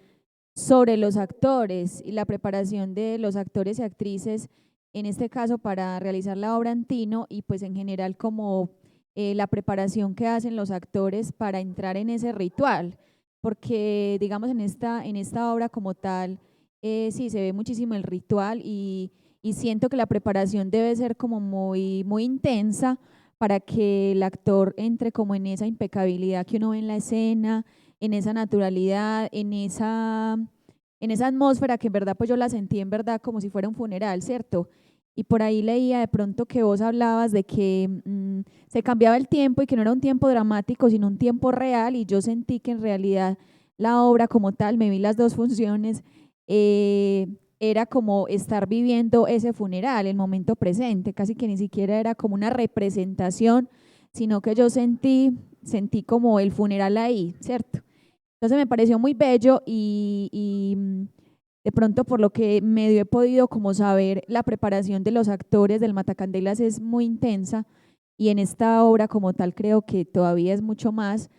sobre los actores y la preparación de los actores y actrices, en este caso para realizar la obra Antino y pues en general como la preparación que hacen los actores para entrar en ese ritual, porque digamos en esta obra como tal, sí se ve muchísimo el ritual y siento que la preparación debe ser como muy intensa para que el actor entre como en esa impecabilidad que uno ve en la escena, en esa naturalidad, en esa atmósfera que en verdad pues yo la sentí en verdad como si fuera un funeral, ¿cierto? Y por ahí leía de pronto que vos hablabas de que se cambiaba el tiempo y que no era un tiempo dramático, sino un tiempo real, y yo sentí que en realidad la obra como tal, me vi las dos funciones, era como estar viviendo ese funeral, el momento presente, casi que ni siquiera era como una representación, sino que yo sentí como el funeral ahí, ¿cierto? Entonces me pareció muy bello y de pronto por lo que medio he podido como saber, la preparación de los actores del Matacandelas es muy intensa y en esta obra como tal creo que todavía es mucho más,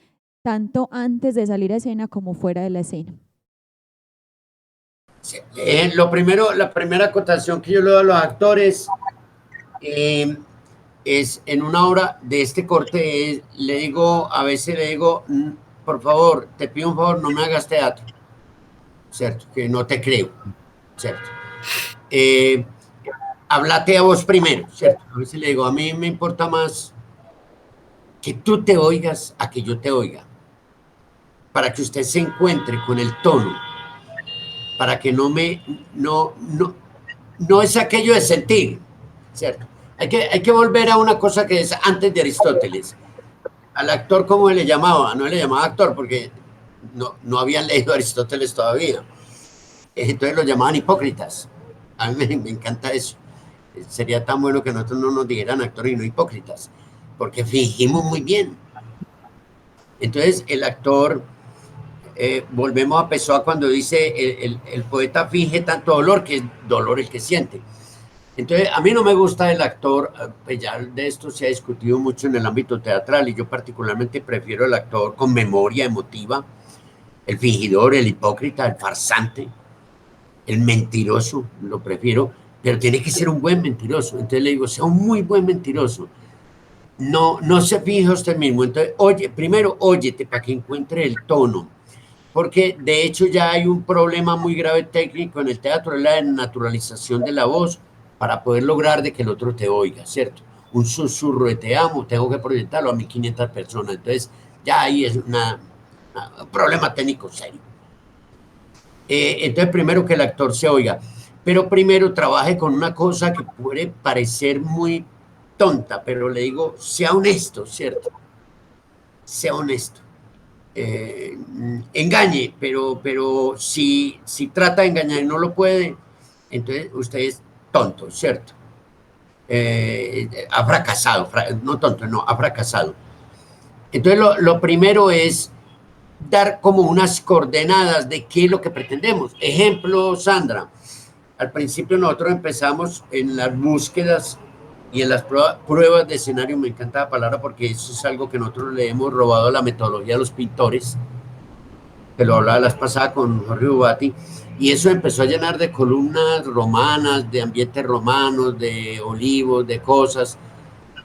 tanto antes de salir a escena como fuera de la escena. Sí, lo primero, la primera acotación que yo le doy a los actores es en una obra de este corte, a veces le digo, por favor, te pido un favor, no me hagas teatro, ¿cierto? Que no te creo, ¿cierto? Háblate a vos primero, ¿cierto? A veces le digo, a mí me importa más que tú te oigas a que yo te oiga, para que usted se encuentre con el tono, para que no es aquello de sentir, ¿cierto? Hay que volver a una cosa que es antes de Aristóteles. Al actor, ¿cómo le llamaba? No le llamaba actor porque no habían leído a Aristóteles todavía. Entonces lo llamaban hipócritas. A mí me encanta eso. Sería tan bueno que nosotros no nos dijeran actores y no hipócritas, porque fingimos muy bien. Entonces el actor, volvemos a Pessoa cuando dice el poeta finge tanto dolor que es dolor el que siente. Entonces, a mí no me gusta el actor, pues ya de esto se ha discutido mucho en el ámbito teatral y yo particularmente prefiero el actor con memoria emotiva, el fingidor, el hipócrita, el farsante, el mentiroso, lo prefiero, pero tiene que ser un buen mentiroso. Entonces le digo, sea un muy buen mentiroso. No se fije usted mismo. Entonces, primero óyete para que encuentre el tono, porque de hecho ya hay un problema muy grave técnico en el teatro, es la naturalización de la voz, para poder lograr de que el otro te oiga, ¿cierto? Un susurro de te amo, tengo que proyectarlo a 1500 personas. Entonces, ya ahí es un problema técnico serio. Entonces, primero que el actor se oiga, pero primero trabaje con una cosa que puede parecer muy tonta, pero le digo, sea honesto, ¿cierto? Sea honesto. Engañe, pero si trata de engañar y no lo puede, entonces usted es tonto, ¿cierto? Ha fracasado, no tonto, no, ha fracasado. Entonces lo primero es dar como unas coordenadas de qué es lo que pretendemos. Ejemplo, Sandra, al principio nosotros empezamos en las búsquedas y en las pruebas de escenario, me encanta la palabra porque eso es algo que nosotros le hemos robado a la metodología de los pintores, que lo hablaba la vez pasada con Jorge Bubati, y eso empezó a llenar de columnas romanas, de ambientes romanos, de olivos, de cosas,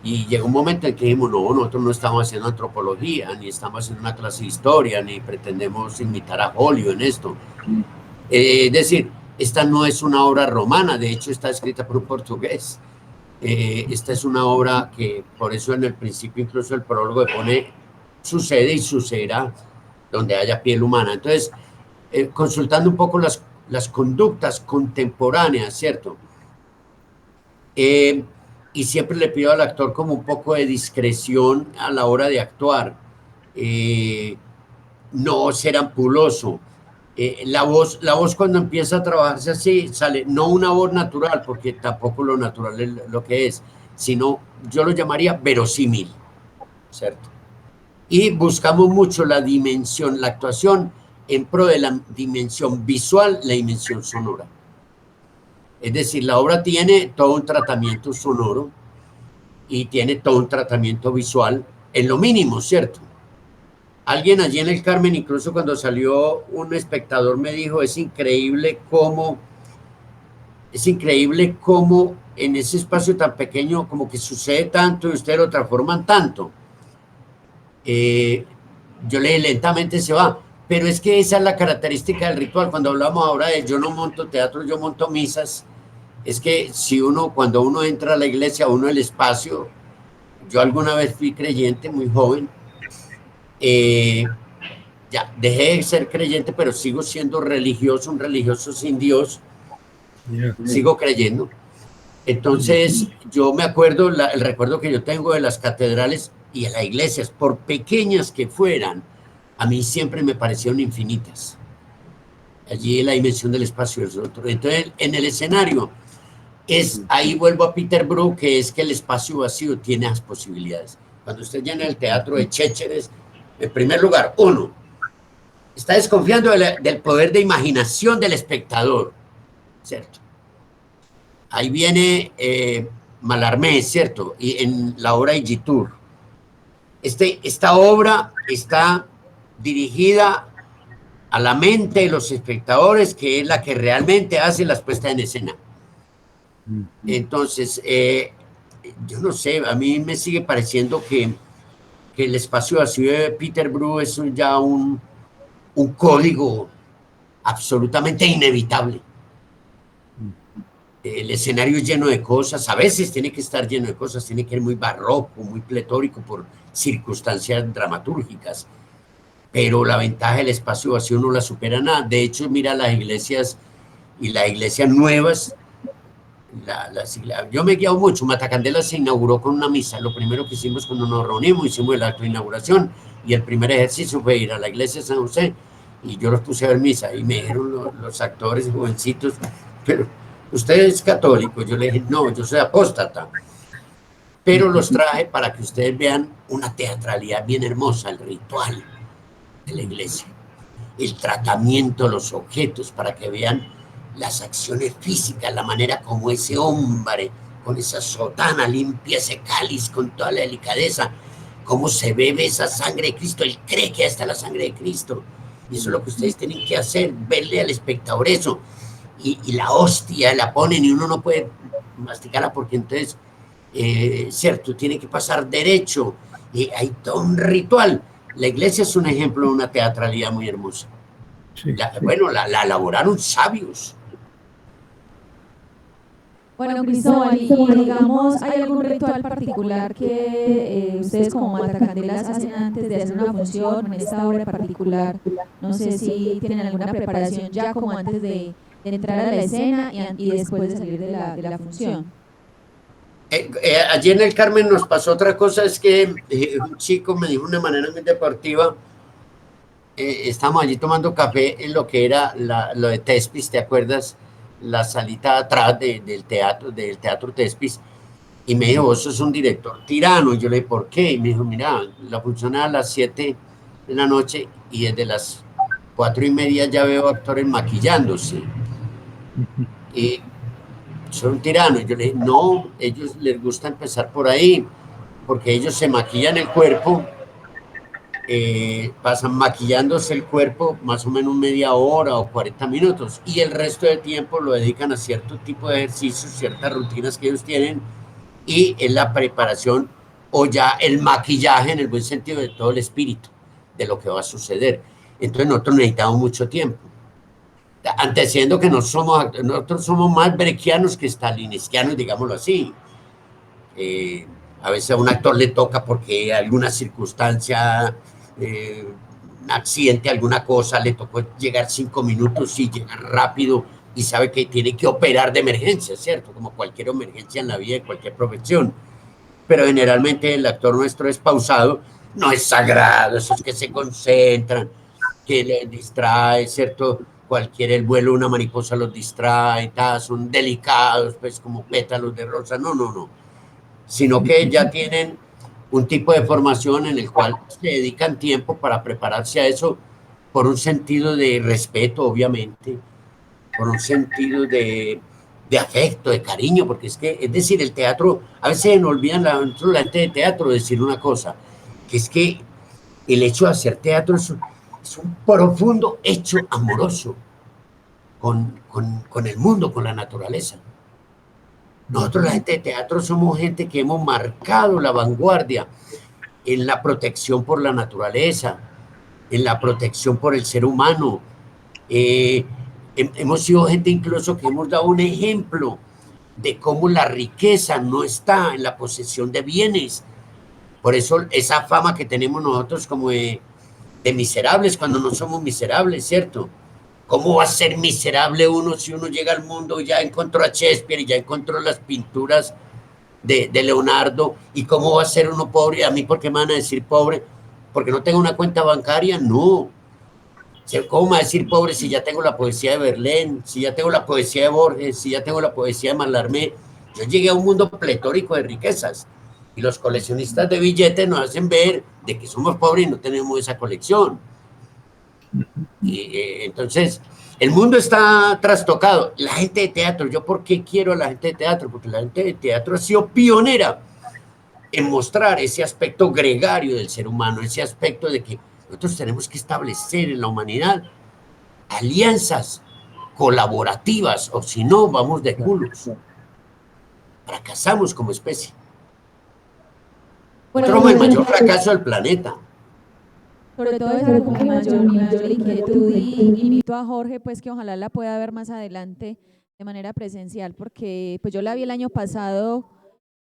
y llegó un momento en que dijimos, no, nosotros no estamos haciendo antropología, ni estamos haciendo una clase de historia, ni pretendemos imitar a Hollywood en esto. Es decir, esta no es una obra romana, de hecho está escrita por un portugués. Esta es una obra que, por eso en el principio incluso el prólogo pone sucede y sucederá donde haya piel humana. Entonces, consultando un poco las conductas contemporáneas, ¿cierto? Y siempre le pido al actor como un poco de discreción a la hora de actuar, no ser ampuloso. La voz cuando empieza a trabajarse así sale, no una voz natural, porque tampoco lo natural es lo que es, sino yo lo llamaría verosímil, ¿cierto? Y buscamos mucho la dimensión, la actuación en pro de la dimensión visual, la dimensión sonora. Es decir, la obra tiene todo un tratamiento sonoro y tiene todo un tratamiento visual, en lo mínimo, ¿cierto? Alguien allí en el Carmen, incluso cuando salió un espectador, me dijo, es increíble cómo en ese espacio tan pequeño como que sucede tanto y ustedes lo transforman tanto. Yo le dije, lentamente se va, pero es que esa es la característica del ritual. Cuando hablamos ahora de yo no monto teatro, yo monto misas, es que si cuando uno entra a la iglesia, el espacio, yo alguna vez fui creyente muy joven, ya dejé de ser creyente, pero sigo siendo religioso, un religioso sin Dios, sigo creyendo. Entonces yo me acuerdo, el recuerdo que yo tengo de las catedrales y de las iglesias, por pequeñas que fueran, a mí siempre me parecieron infinitas. Allí la dimensión del espacio es otro. Entonces en el escenario, ahí vuelvo a Peter Brook, que es que el espacio vacío tiene las posibilidades. Cuando usted llena el teatro de Chécheres, en primer lugar, uno, está desconfiando del poder de imaginación del espectador, ¿cierto? Ahí viene Mallarmé, ¿cierto? Y en la obra de Gitur. Esta obra está dirigida a la mente de los espectadores, que es la que realmente hace las puestas en escena. Entonces, yo no sé, a mí me sigue pareciendo que el espacio vacío de Peter Brook es ya un código absolutamente inevitable. El escenario es lleno de cosas, a veces tiene que estar lleno de cosas, tiene que ser muy barroco, muy pletórico por circunstancias dramatúrgicas, pero la ventaja del espacio vacío no la supera nada. De hecho, mira las iglesias y las iglesias nuevas, yo me he guiado mucho. Matacandela se inauguró con una misa. Lo primero que hicimos cuando nos reunimos, hicimos el acto de inauguración y el primer ejercicio fue ir a la iglesia de San José y yo los puse a ver misa y me dijeron los actores jovencitos, pero usted es católico. Yo le dije, no, yo soy apóstata, pero los traje para que ustedes vean una teatralidad bien hermosa, el ritual de la iglesia, el tratamiento, los objetos, para que vean las acciones físicas, la manera como ese hombre con esa sotana limpia ese cáliz con toda la delicadeza, cómo se bebe esa sangre de Cristo. Él cree que está la sangre de Cristo, y eso es lo que ustedes tienen que hacer, verle al espectador eso. Y la hostia la ponen y uno no puede masticarla porque entonces, cierto, tiene que pasar derecho, y hay todo un ritual. La iglesia es un ejemplo de una teatralidad muy hermosa. Sí. La elaboraron sabios. Bueno, Cristóbal, y digamos, ¿hay algún ritual particular que ustedes como Matacandelas hacen antes de hacer una función, en esta obra particular? No sé si tienen alguna preparación ya como antes de entrar a la escena y después de salir de la función. Allí en el Carmen nos pasó otra cosa, es que un chico me dijo de una manera muy deportiva, estábamos allí tomando café en lo que era lo de Tespis, ¿te acuerdas? La salita atrás del teatro Tespis, y me dijo, vos sos un director tirano. Y yo le dije, ¿por qué? Y me dijo, mira, la función es a las 7 de la noche y desde las 4:30 ya veo actores maquillándose. Y soy un tirano. Y yo le dije, no, ellos les gusta empezar por ahí, porque ellos se maquillan el cuerpo, pasan maquillándose el cuerpo más o menos media hora o 40 minutos, y el resto del tiempo lo dedican a cierto tipo de ejercicios, ciertas rutinas que ellos tienen, y en la preparación o ya el maquillaje en el buen sentido de todo el espíritu de lo que va a suceder. Entonces nosotros necesitamos mucho tiempo, anteciendo que nosotros somos más brechianos que stalinskianos, digámoslo así. A veces a un actor le toca porque alguna circunstancia, un accidente, alguna cosa, le tocó llegar 5 minutos y llegar rápido y sabe que tiene que operar de emergencia, ¿cierto? Como cualquier emergencia en la vida de cualquier profesión. Pero generalmente el actor nuestro es pausado, no es sagrado, esos que se concentran, que les distrae, ¿cierto? El vuelo de una mariposa los distrae, son delicados, pues como pétalos de rosa, no. Sino que ya tienen un tipo de formación en el cual se dedican tiempo para prepararse a eso, por un sentido de respeto, obviamente, por un sentido de afecto, de cariño, porque es decir, el teatro, a veces nos olvidan la gente de teatro decir una cosa, que es que el hecho de hacer teatro es un profundo hecho amoroso con el mundo, con la naturaleza. Nosotros, la gente de teatro, somos gente que hemos marcado la vanguardia en la protección por la naturaleza, en la protección por el ser humano. Hemos sido gente incluso que hemos dado un ejemplo de cómo la riqueza no está en la posesión de bienes. Por eso esa fama que tenemos nosotros como de miserables cuando no somos miserables, ¿cierto? ¿Cómo va a ser miserable uno si uno llega al mundo y ya encontró a Shakespeare y ya encontró las pinturas de Leonardo? ¿Y cómo va a ser uno pobre? ¿A mí por qué me van a decir pobre? ¿Porque no tengo una cuenta bancaria? No. ¿Cómo me va a decir pobre si ya tengo la poesía de Verlaine, si ya tengo la poesía de Borges, si ya tengo la poesía de Mallarmé? Yo llegué a un mundo pletórico de riquezas y los coleccionistas de billetes nos hacen ver de que somos pobres y no tenemos esa colección. Y, entonces, el mundo está trastocado. La gente de teatro, ¿yo por qué quiero a la gente de teatro? Porque la gente de teatro ha sido pionera en mostrar ese aspecto gregario del ser humano, ese aspecto de que nosotros tenemos que establecer en la humanidad alianzas colaborativas, o si no, vamos de culos. Fracasamos como especie. Somos el mayor fracaso del planeta. Sobre todo esa es como mi mayor inquietud y invito a Jorge pues que ojalá la pueda ver más adelante de manera presencial porque pues yo la vi el año pasado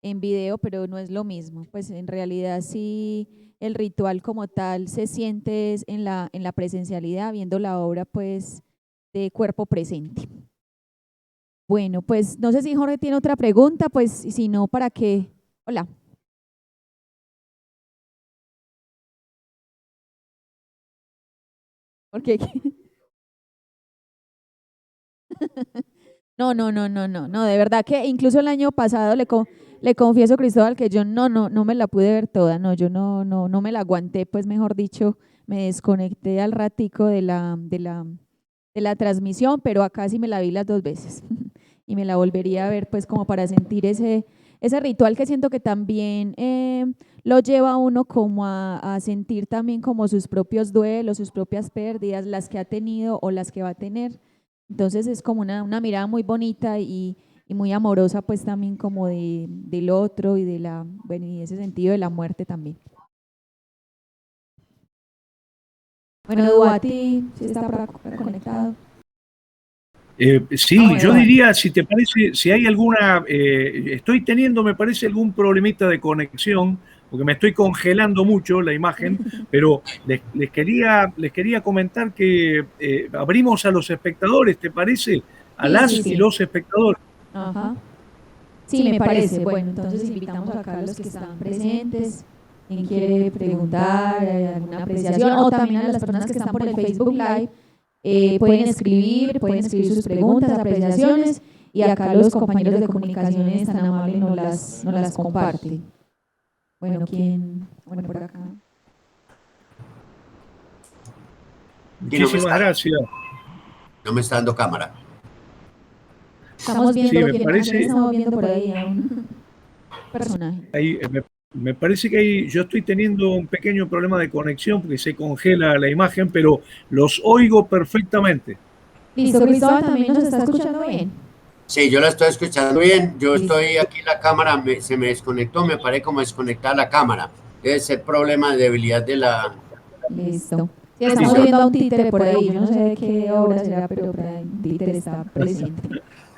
en video pero no es lo mismo, pues en realidad sí el ritual como tal se siente en la presencialidad viendo la obra pues de cuerpo presente. Bueno, pues no sé si Jorge tiene otra pregunta, pues si no, ¿para qué? Hola. Porque no, de verdad que incluso el año pasado le confieso, Cristóbal, que yo no me la pude ver toda, no, yo no me la aguanté, pues mejor dicho, me desconecté al ratico de la transmisión, pero acá sí me la vi las 2 veces y me la volvería a ver pues como para sentir ese ritual que siento que también lo lleva a uno como a sentir también como sus propios duelos, sus propias pérdidas, las que ha tenido o las que va a tener. Entonces es como una mirada muy bonita y muy amorosa pues también como del otro y y ese sentido de la muerte también. Bueno, Duati, si está conectado. Sí, yo diría, si te parece, si hay alguna, estoy teniendo, me parece, algún problemita de conexión, porque me estoy congelando mucho la imagen, pero les quería comentar que abrimos a los espectadores, ¿te parece? A y los espectadores. Ajá. Sí, me parece. Bueno, entonces invitamos acá a los que están presentes, quien quiere preguntar, alguna apreciación, o también a las personas que están por el Facebook Live. Pueden escribir sus preguntas, apreciaciones y acá los compañeros de comunicaciones tan amables nos las comparten. Bueno, Bueno, por acá. Muchísimas gracias. No me está dando cámara. Estamos viendo, estamos viendo por ahí a un personaje. Ahí, me parece que yo estoy teniendo un pequeño problema de conexión porque se congela la imagen, pero los oigo perfectamente. Listo, Cristóbal, ¿también nos está escuchando bien? Sí, yo la estoy escuchando bien. Yo estoy aquí, la cámara se me desconectó, me parece como desconectar la cámara. Debe ser problema de debilidad de la... Listo. Sí, estamos viendo a un títere por ahí, yo no sé de qué obra será, pero por ahí un títere está presente.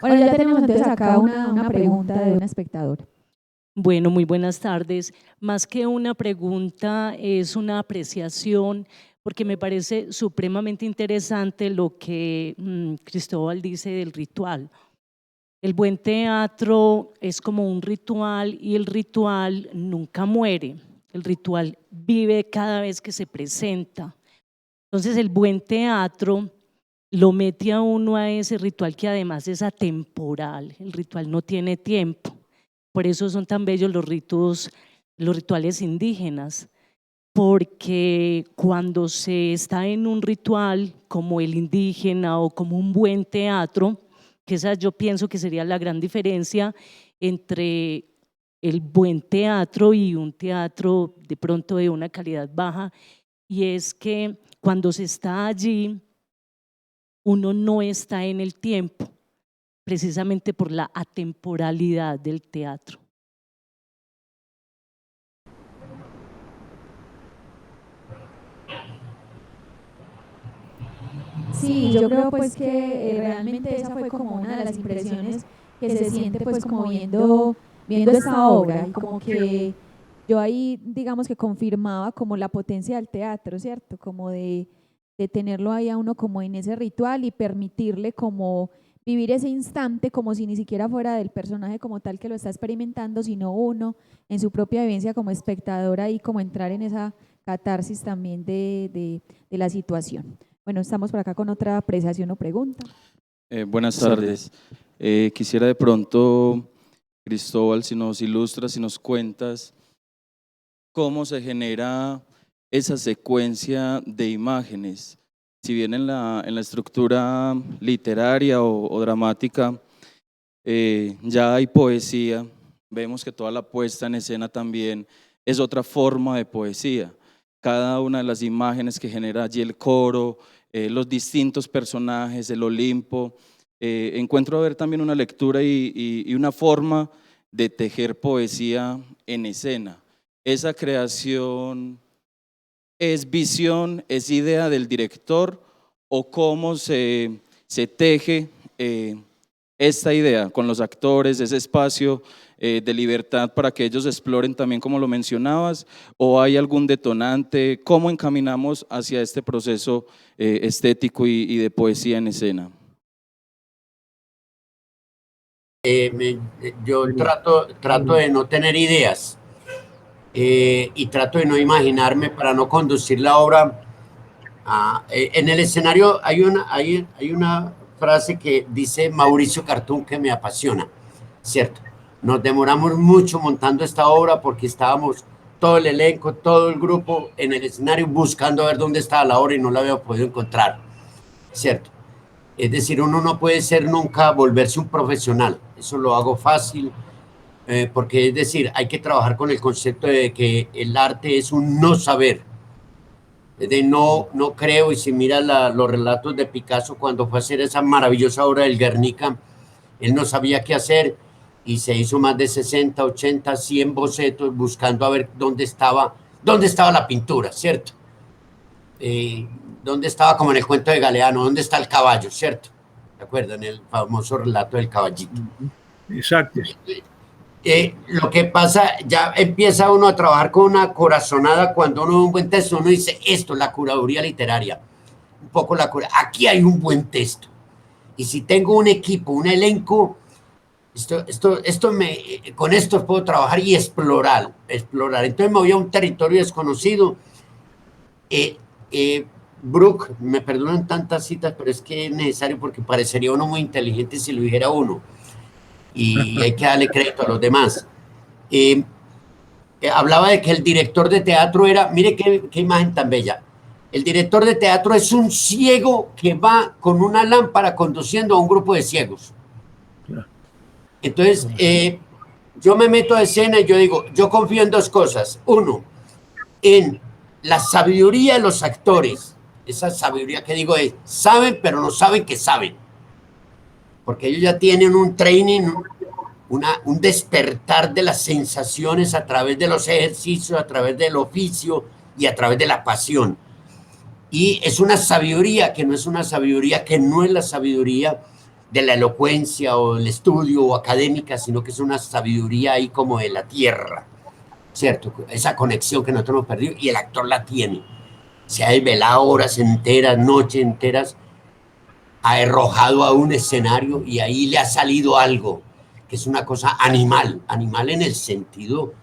Bueno, ya tenemos entonces acá una pregunta de una espectadora. Bueno, muy buenas tardes. Más que una pregunta, es una apreciación, porque me parece supremamente interesante lo que Cristóbal dice del ritual. El buen teatro es como un ritual y el ritual nunca muere. El ritual vive cada vez que se presenta. Entonces, el buen teatro lo mete a uno a ese ritual que además es atemporal. El ritual no tiene tiempo. Por eso son tan bellos los rituales indígenas, porque cuando se está en un ritual como el indígena o como un buen teatro, que esa yo pienso que sería la gran diferencia entre el buen teatro y un teatro de pronto de una calidad baja, y es que cuando se está allí, uno no está en el tiempo, precisamente por la atemporalidad del teatro. Sí, yo creo pues que realmente esa fue como una de las impresiones que se siente pues como viendo esta obra, y como que yo ahí digamos que confirmaba como la potencia del teatro, ¿cierto? Como de tenerlo ahí a uno como en ese ritual y permitirle como vivir ese instante como si ni siquiera fuera del personaje como tal que lo está experimentando, sino uno en su propia vivencia como espectador, ahí como entrar en esa catarsis también de la situación. Bueno, estamos por acá con otra apreciación o pregunta. Buenas tardes. Quisiera de pronto, Cristóbal, si nos ilustras, si nos cuentas cómo se genera esa secuencia de imágenes. Si bien en la estructura literaria o dramática ya hay poesía, vemos que toda la puesta en escena también es otra forma de poesía. Cada una de las imágenes que genera allí el coro, los distintos personajes, el Olimpo, encuentro a ver también una lectura y una forma de tejer poesía en escena. Esa creación es visión, es idea del director, o cómo se teje esta idea con los actores, ese espacio de libertad para que ellos exploren también, como lo mencionabas, o hay algún detonante, cómo encaminamos hacia este proceso estético y de poesía en escena. Yo trato de no tener ideas y trato de no imaginarme para no conducir la obra. En el escenario hay una frase que dice Mauricio Cartún que me apasiona, ¿cierto? Nos demoramos mucho montando esta obra porque estábamos todo el elenco, todo el grupo en el escenario buscando a ver dónde estaba la obra y no la había podido encontrar, ¿cierto? Es decir, uno no puede ser nunca volverse un profesional, eso lo hago fácil, porque es decir, hay que trabajar con el concepto de que el arte es un no saber, de no creo, y si mira los relatos de Picasso cuando fue a hacer esa maravillosa obra del Guernica, él no sabía qué hacer y se hizo más de 60, 80, 100 bocetos buscando a ver dónde estaba la pintura, ¿cierto? ¿Dónde estaba, como en el cuento de Galeano, dónde está el caballo, ¿cierto? ¿Se acuerdan? El famoso relato del caballito. Exacto. Lo que pasa, ya empieza uno a trabajar con una corazonada cuando uno ve un buen texto, uno dice, esto es la curaduría literaria, un poco aquí hay un buen texto, y si tengo un equipo, un elenco, con esto puedo trabajar y explorar. Entonces me voy a un territorio desconocido. Brooke, me perdonan tantas citas, pero es que es necesario porque parecería uno muy inteligente si lo dijera uno. Y hay que darle crédito a los demás. Hablaba de que el director de teatro era, mire qué imagen tan bella, el director de teatro es un ciego que va con una lámpara conduciendo a un grupo de ciegos. Entonces, yo me meto a escena y yo digo, yo confío en dos cosas. Uno, en la sabiduría de los actores. Esa sabiduría que digo es, saben, pero no saben que saben. Porque ellos ya tienen un training, un despertar de las sensaciones a través de los ejercicios, a través del oficio y a través de la pasión. Y es una sabiduría que no es la sabiduría de la elocuencia o el estudio o académica, sino que es una sabiduría ahí como de la tierra, ¿cierto? Esa conexión que nosotros hemos perdido y el actor la tiene. Se ha desvelado horas enteras, noches enteras, ha arrojado a un escenario y ahí le ha salido algo, que es una cosa animal en el sentido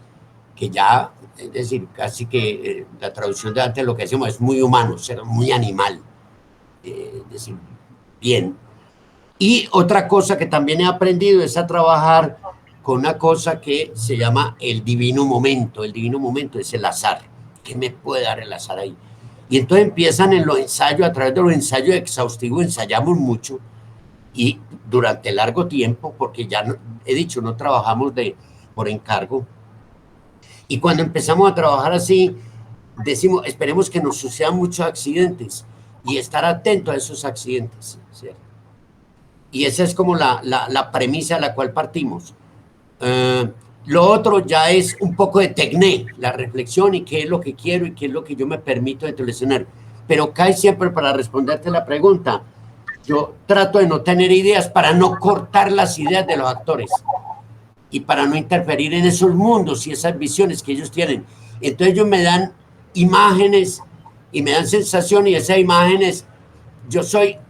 que ya, es decir, casi que la traducción de antes lo que decimos es muy humano, ser muy animal, es decir, bien. Y otra cosa que también he aprendido es a trabajar con una cosa que se llama el divino momento. El divino momento es el azar, ¿qué me puede dar el azar ahí? Y entonces empiezan en los ensayos, a través de los ensayos exhaustivos, ensayamos mucho y durante largo tiempo, porque ya he dicho, no trabajamos por encargo. Y cuando empezamos a trabajar así, decimos, esperemos que nos sucedan muchos accidentes y estar atento a esos accidentes, ¿cierto? Y esa es como la premisa a la cual partimos. Lo otro ya es un poco de tecné, la reflexión y qué es lo que quiero y qué es lo que yo me permito dentro del escenario. Pero casi siempre, para responderte la pregunta, yo trato de no tener ideas para no cortar las ideas de los actores y para no interferir en esos mundos y esas visiones que ellos tienen. Entonces ellos me dan imágenes y me dan sensaciones, y esas imágenes,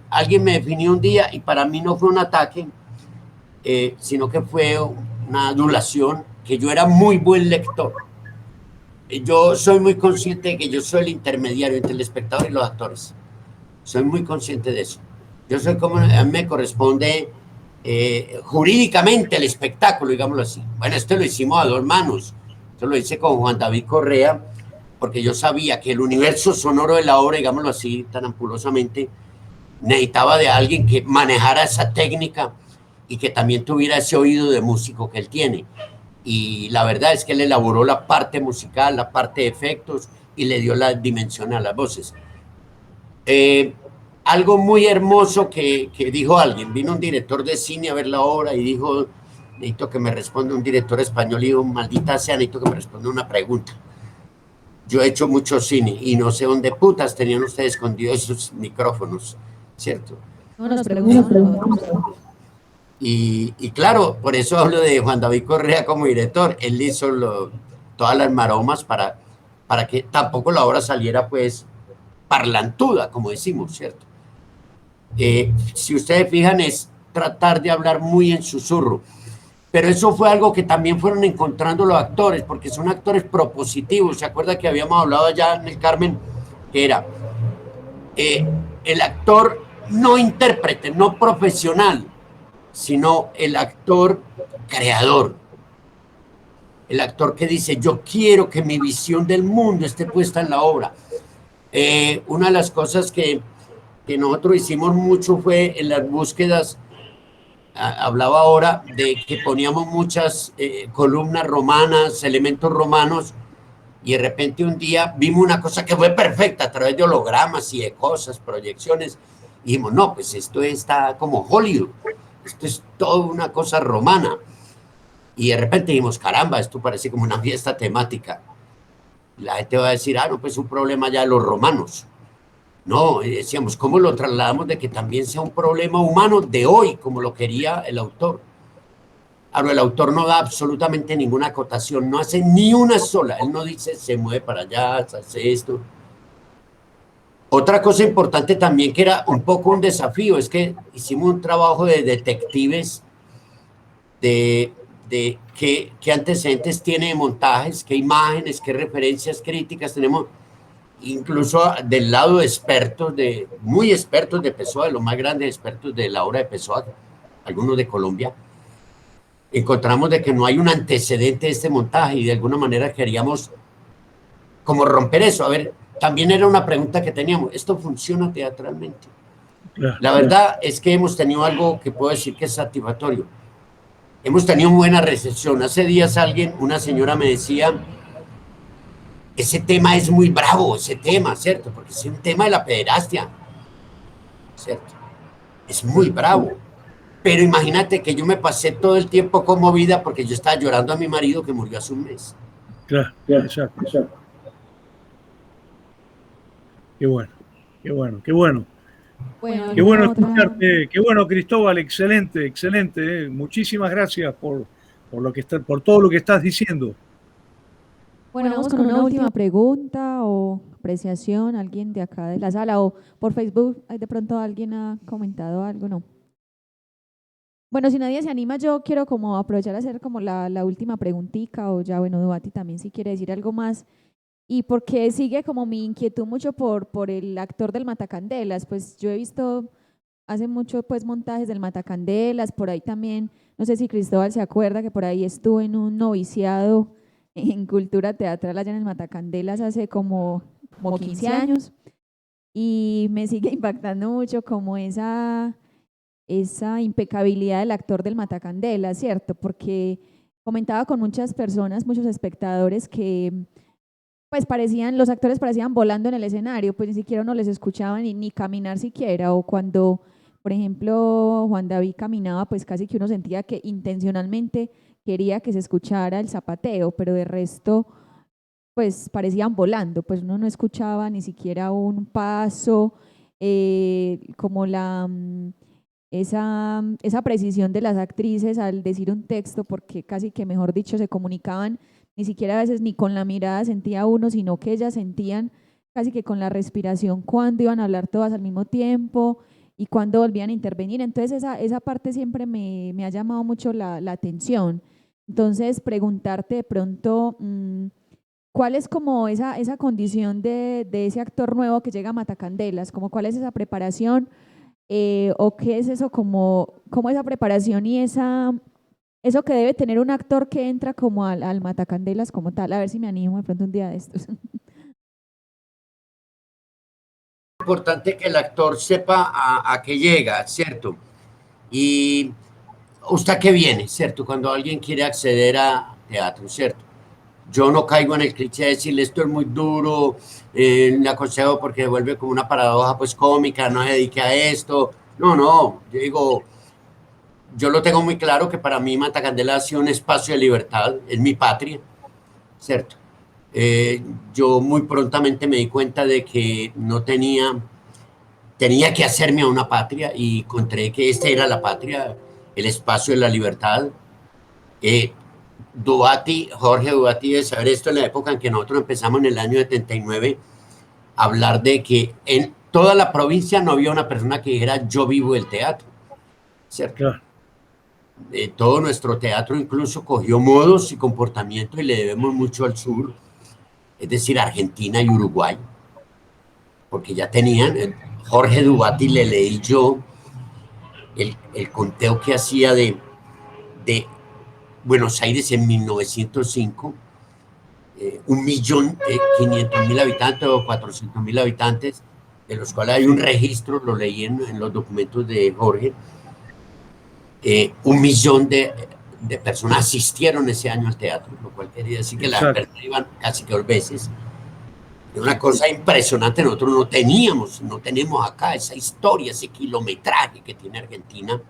alguien me definió un día y para mí no fue un ataque, sino que fue una adulación, que yo era muy buen lector. Yo soy muy consciente de que yo soy el intermediario entre el espectador y los actores. Soy muy consciente de eso. Yo soy como, a mí me corresponde jurídicamente el espectáculo, digámoslo así. Bueno, esto lo hicimos a dos manos. Esto lo hice con Juan David Correa, porque yo sabía que el universo sonoro de la obra, digámoslo así, tan ampulosamente, necesitaba de alguien que manejara esa técnica y que también tuviera ese oído de músico que él tiene. Y la verdad es que él elaboró la parte musical, la parte de efectos y le dio la dimensión a las voces. Algo muy hermoso que dijo alguien, vino un director de cine a ver la obra y dijo, necesito que me responda un director español, y dijo, maldita sea, necesito que me responda una pregunta. Yo he hecho mucho cine y no sé dónde putas tenían ustedes escondidos esos micrófonos, ¿cierto? No nos preguntan. Y claro, por eso hablo de Juan David Correa como director. Él hizo todas las maromas para que tampoco la obra saliera pues parlantuda, como decimos, ¿cierto? Si ustedes fijan, es tratar de hablar muy en susurro. Pero eso fue algo que también fueron encontrando los actores, porque son actores propositivos. ¿Se acuerda que habíamos hablado allá en el Carmen? Que era el actor no intérprete, no profesional, sino el actor creador. El actor que dice, yo quiero que mi visión del mundo esté puesta en la obra. Una de las cosas que nosotros hicimos mucho fue en las búsquedas, hablaba ahora de que poníamos muchas columnas romanas, elementos romanos, y de repente un día vimos una cosa que fue perfecta a través de hologramas y de cosas, proyecciones, y dijimos, no, pues esto está como Hollywood, esto es toda una cosa romana. Y de repente dijimos, caramba, esto parece como una fiesta temática. La gente va a decir, no, pues es un problema ya de los romanos. No, decíamos, ¿cómo lo trasladamos de que también sea un problema humano de hoy, como lo quería el autor? Ahora, el autor no da absolutamente ninguna acotación, no hace ni una sola. Él no dice, se mueve para allá, hace esto. Otra cosa importante también, que era un poco un desafío, es que hicimos un trabajo de detectives de qué antecedentes tiene de montajes, qué imágenes, qué referencias críticas tenemos, incluso del lado de expertos, muy expertos de Pessoa, de los más grandes expertos de la obra de Pessoa, algunos de Colombia. Encontramos de que no hay un antecedente de este montaje y de alguna manera queríamos como romper eso. A ver, también era una pregunta que teníamos, ¿esto funciona teatralmente? La verdad es que hemos tenido algo que puedo decir que es satisfactorio. Hemos tenido buena recepción. Hace días una señora me decía, ese tema es muy bravo, ese tema, ¿cierto? Porque es un tema de la pederastia, ¿cierto? Es muy bravo. Pero imagínate que yo me pasé todo el tiempo conmovida porque yo estaba llorando a mi marido que murió hace un mes. Claro, exacto. Qué bueno. Qué bueno escucharte, qué bueno, Cristóbal, excelente. Muchísimas gracias por todo lo que estás diciendo. Bueno, vamos con una última pregunta o apreciación, alguien de acá de la sala o por Facebook, de pronto alguien ha comentado algo, ¿no? Bueno, si nadie se anima, yo quiero como aprovechar a hacer como la última preguntita, o ya, bueno, Dubati también si quiere decir algo más. Y porque sigue como mi inquietud mucho por el actor del Matacandelas, pues yo he visto hace mucho pues montajes del Matacandelas, por ahí también, no sé si Cristóbal se acuerda que por ahí estuve en un noviciado en cultura teatral allá en el Matacandelas hace como 15 años y me sigue impactando mucho como esa impecabilidad del actor del Matacandelas, ¿cierto? Porque comentaba con muchas personas, muchos espectadores que pues los actores parecían volando en el escenario, pues ni siquiera uno les escuchaba ni caminar siquiera, o cuando, por ejemplo, Juan David caminaba, pues casi que uno sentía que intencionalmente quería que se escuchara el zapateo, pero de resto, pues parecían volando, pues uno no escuchaba ni siquiera un paso, como esa precisión de las actrices al decir un texto, porque casi que, mejor dicho, se comunicaban ni siquiera a veces ni con la mirada sentía uno, sino que ellas sentían casi que con la respiración cuando iban a hablar todas al mismo tiempo y cuando volvían a intervenir. Entonces esa parte siempre me ha llamado mucho la atención. Entonces preguntarte de pronto, ¿cuál es como esa condición de ese actor nuevo que llega a Matacandelas? Como ¿cuál es esa preparación? ¿O qué es eso como esa preparación y eso que debe tener un actor que entra como al Matacandelas como tal? A ver si me animo de pronto un día de estos. Importante que el actor sepa a qué llega, ¿cierto? Y usted a qué viene, ¿cierto? Cuando alguien quiere acceder a teatro, ¿cierto? Yo no caigo en el cliché de decirle esto es muy duro, le aconsejo porque vuelve como una paradoja pues cómica, no se dedique a esto. No, yo digo, yo lo tengo muy claro que para mí Matacandela ha sido un espacio de libertad, es mi patria, ¿cierto? Yo muy prontamente me di cuenta de que no tenía que hacerme a una patria y encontré que esta era la patria, el espacio de la libertad. Jorge Duati debe saber esto en la época en que nosotros empezamos en el año 79 a hablar de que en toda la provincia no había una persona que dijera yo vivo del teatro, ¿cierto? Claro. Todo nuestro teatro incluso cogió modos y comportamientos y le debemos mucho al sur, es decir, Argentina y Uruguay, porque ya tenían, Jorge Duati le leí yo el conteo que hacía de Buenos Aires en 1905, 1.500.000 habitantes o 400.000 habitantes, de los cuales hay un registro, lo leí en los documentos de Jorge. 1.000.000 de personas asistieron ese año al teatro, lo cual quería decir que las personas iban casi que 2 veces. Es una cosa impresionante, nosotros no tenemos acá esa historia, ese kilometraje que tiene Argentina,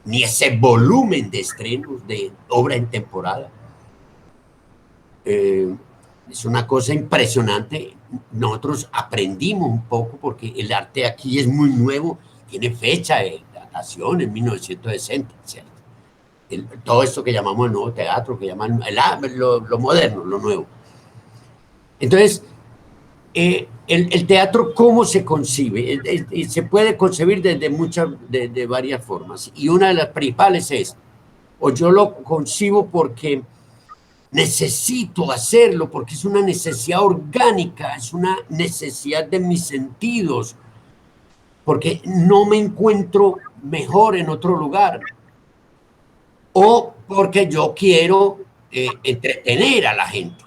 ni ese volumen de estrenos de obra en temporada. Es una cosa impresionante. Nosotros aprendimos un poco porque el arte aquí es muy nuevo, tiene fecha de datación en 1960, ¿cierto? Todo esto que llamamos el nuevo teatro, que llaman lo moderno, lo nuevo. Entonces, el teatro, ¿cómo se concibe? Se puede concebir de varias formas. Y una de las principales es, o yo lo concibo porque necesito hacerlo, porque es una necesidad orgánica, es una necesidad de mis sentidos, porque no me encuentro mejor en otro lugar. O porque yo quiero entretener a la gente.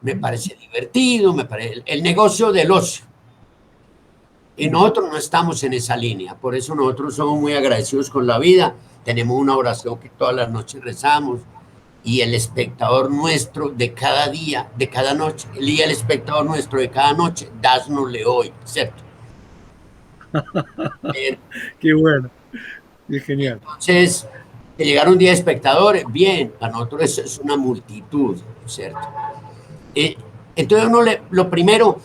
Me parece divertido, el negocio del ocio. Y nosotros no estamos en esa línea, por eso nosotros somos muy agradecidos con la vida. Tenemos una oración que todas las noches rezamos y el espectador nuestro de cada día, de cada noche, el espectador nuestro de cada noche, dásnosle hoy, ¿cierto? Qué bueno, es genial. Entonces, que llegar un día de espectadores, bien, para nosotros eso es una multitud, ¿cierto? Entonces lo primero,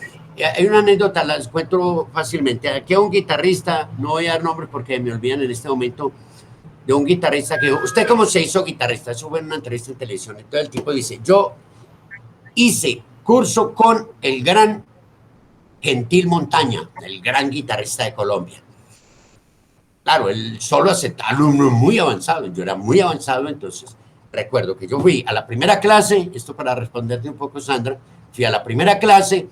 hay una anécdota, la les cuento fácilmente. Aquí hay un guitarrista, no voy a dar nombres porque me olvidan en este momento, de un guitarrista que, ¿usted cómo se hizo guitarrista? Eso fue en una entrevista en televisión. Entonces el tipo dice, yo hice curso con el gran Gentil Montaña, el gran guitarrista de Colombia. Claro, él solo aceptaba alumnos muy avanzados, yo era muy avanzado, entonces recuerdo que yo fui a la primera clase, esto para responderte un poco, Sandra, fui a la primera clase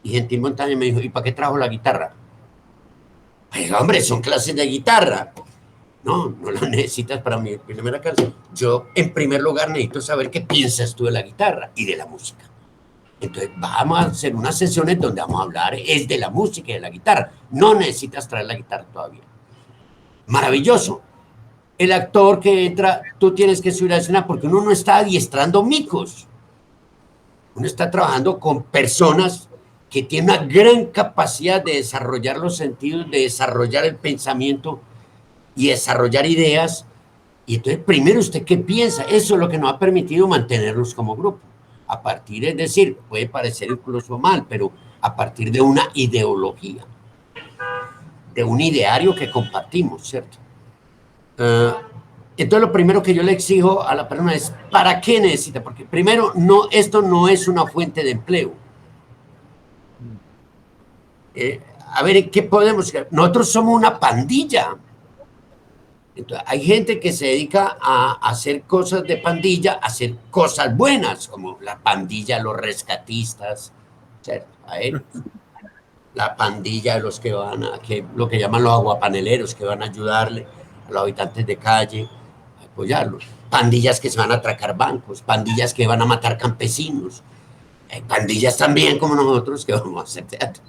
y Gentil Montaña me dijo, ¿y para qué trajo la guitarra? Pues hombre, son clases de guitarra. No, no lo necesitas para mi primera canción. Yo, en primer lugar, necesito saber qué piensas tú de la guitarra y de la música. Entonces, vamos a hacer unas sesiones donde vamos a hablar es de la música y de la guitarra. No necesitas traer la guitarra todavía. Maravilloso. El actor que entra, tú tienes que subir a la escena porque uno no está adiestrando micos. Uno está trabajando con personas que tienen una gran capacidad de desarrollar los sentidos, de desarrollar el pensamiento y desarrollar ideas. Y entonces, primero, ¿usted qué piensa? Eso es lo que nos ha permitido mantenernos como grupo. A partir, es decir, puede parecer incluso mal, pero a partir de una ideología, de un ideario que compartimos, ¿cierto? Entonces, lo primero que yo le exijo a la persona es, ¿para qué necesita? Porque primero, esto no es una fuente de empleo. A ver, ¿qué podemos hacer? Nosotros somos una pandilla. Entonces, hay gente que se dedica a hacer cosas de pandilla, a hacer cosas buenas, como la pandilla, los rescatistas, ¿cierto? La pandilla de los que van lo que llaman los aguapaneleros, que van a ayudarle a los habitantes de calle, a apoyarlos. Pandillas que se van a atracar bancos, pandillas que van a matar campesinos. Hay pandillas también como nosotros que vamos a hacer teatro.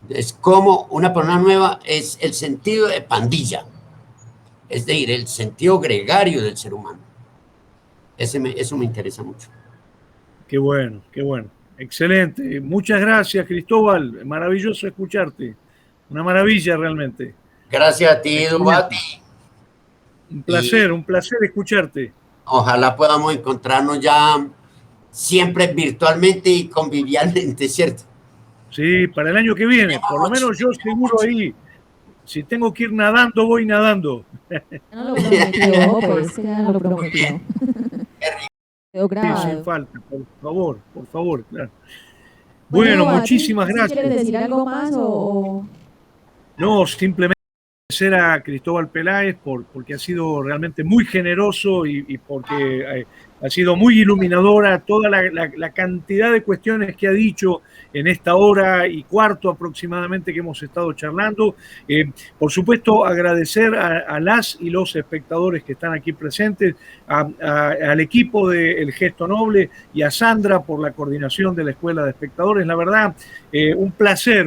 Es como una persona nueva, es el sentido de pandilla, es decir, el sentido gregario del ser humano. Eso me interesa mucho. Qué bueno, qué bueno. Excelente. Muchas gracias, Cristóbal. Maravilloso escucharte. Una maravilla realmente. Gracias a ti, Dubati. Un placer escucharte. Ojalá podamos encontrarnos ya siempre virtualmente y convivialmente, ¿cierto? Sí, para el año que viene. Por lo menos yo seguro ahí. Si tengo que ir nadando, voy nadando. No lo prometió, pues, ya no lo prometió. Quedó grabado. Sin falta, por favor, claro. Bueno, muchísimas gracias. ¿Quieres decir algo más o...? No, simplemente agradecer a Cristóbal Peláez porque ha sido realmente muy generoso y porque ha sido muy iluminadora toda la cantidad de cuestiones que ha dicho en esta hora y cuarto aproximadamente que hemos estado charlando. Por supuesto, agradecer a las y los espectadores que están aquí presentes, al equipo de El Gesto Noble y a Sandra por la coordinación de la Escuela de Espectadores. La verdad, un placer,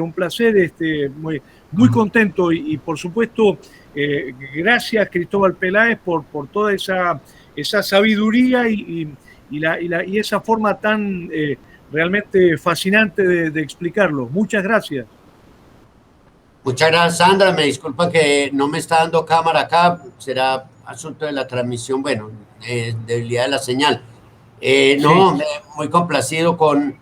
muy contento y por supuesto, gracias Cristóbal Peláez por toda esa sabiduría y esa forma tan realmente fascinante de explicarlo. Muchas gracias. Muchas gracias, Sandra. Me disculpa que no me está dando cámara acá. Será asunto de la transmisión, bueno, debilidad de la señal. No, muy complacido con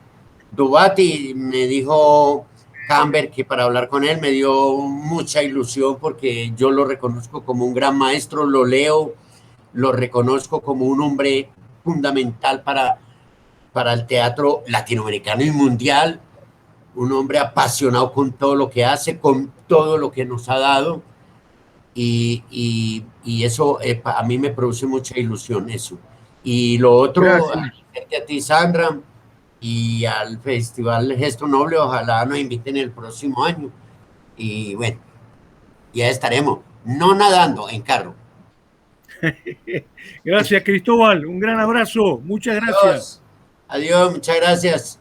Dubati. Me dijo Camber que para hablar con él me dio mucha ilusión porque yo lo reconozco como un gran maestro, lo leo, lo reconozco como un hombre fundamental para el teatro latinoamericano y mundial, un hombre apasionado con todo lo que hace, con todo lo que nos ha dado, y eso a mí me produce mucha ilusión, eso. Y lo otro, a ti, Sandra, y al Festival Gesto Noble, ojalá nos inviten el próximo año, y bueno, ya estaremos, no nadando, en carro. Gracias, Cristóbal. Un gran abrazo. Muchas gracias. Adiós, muchas gracias.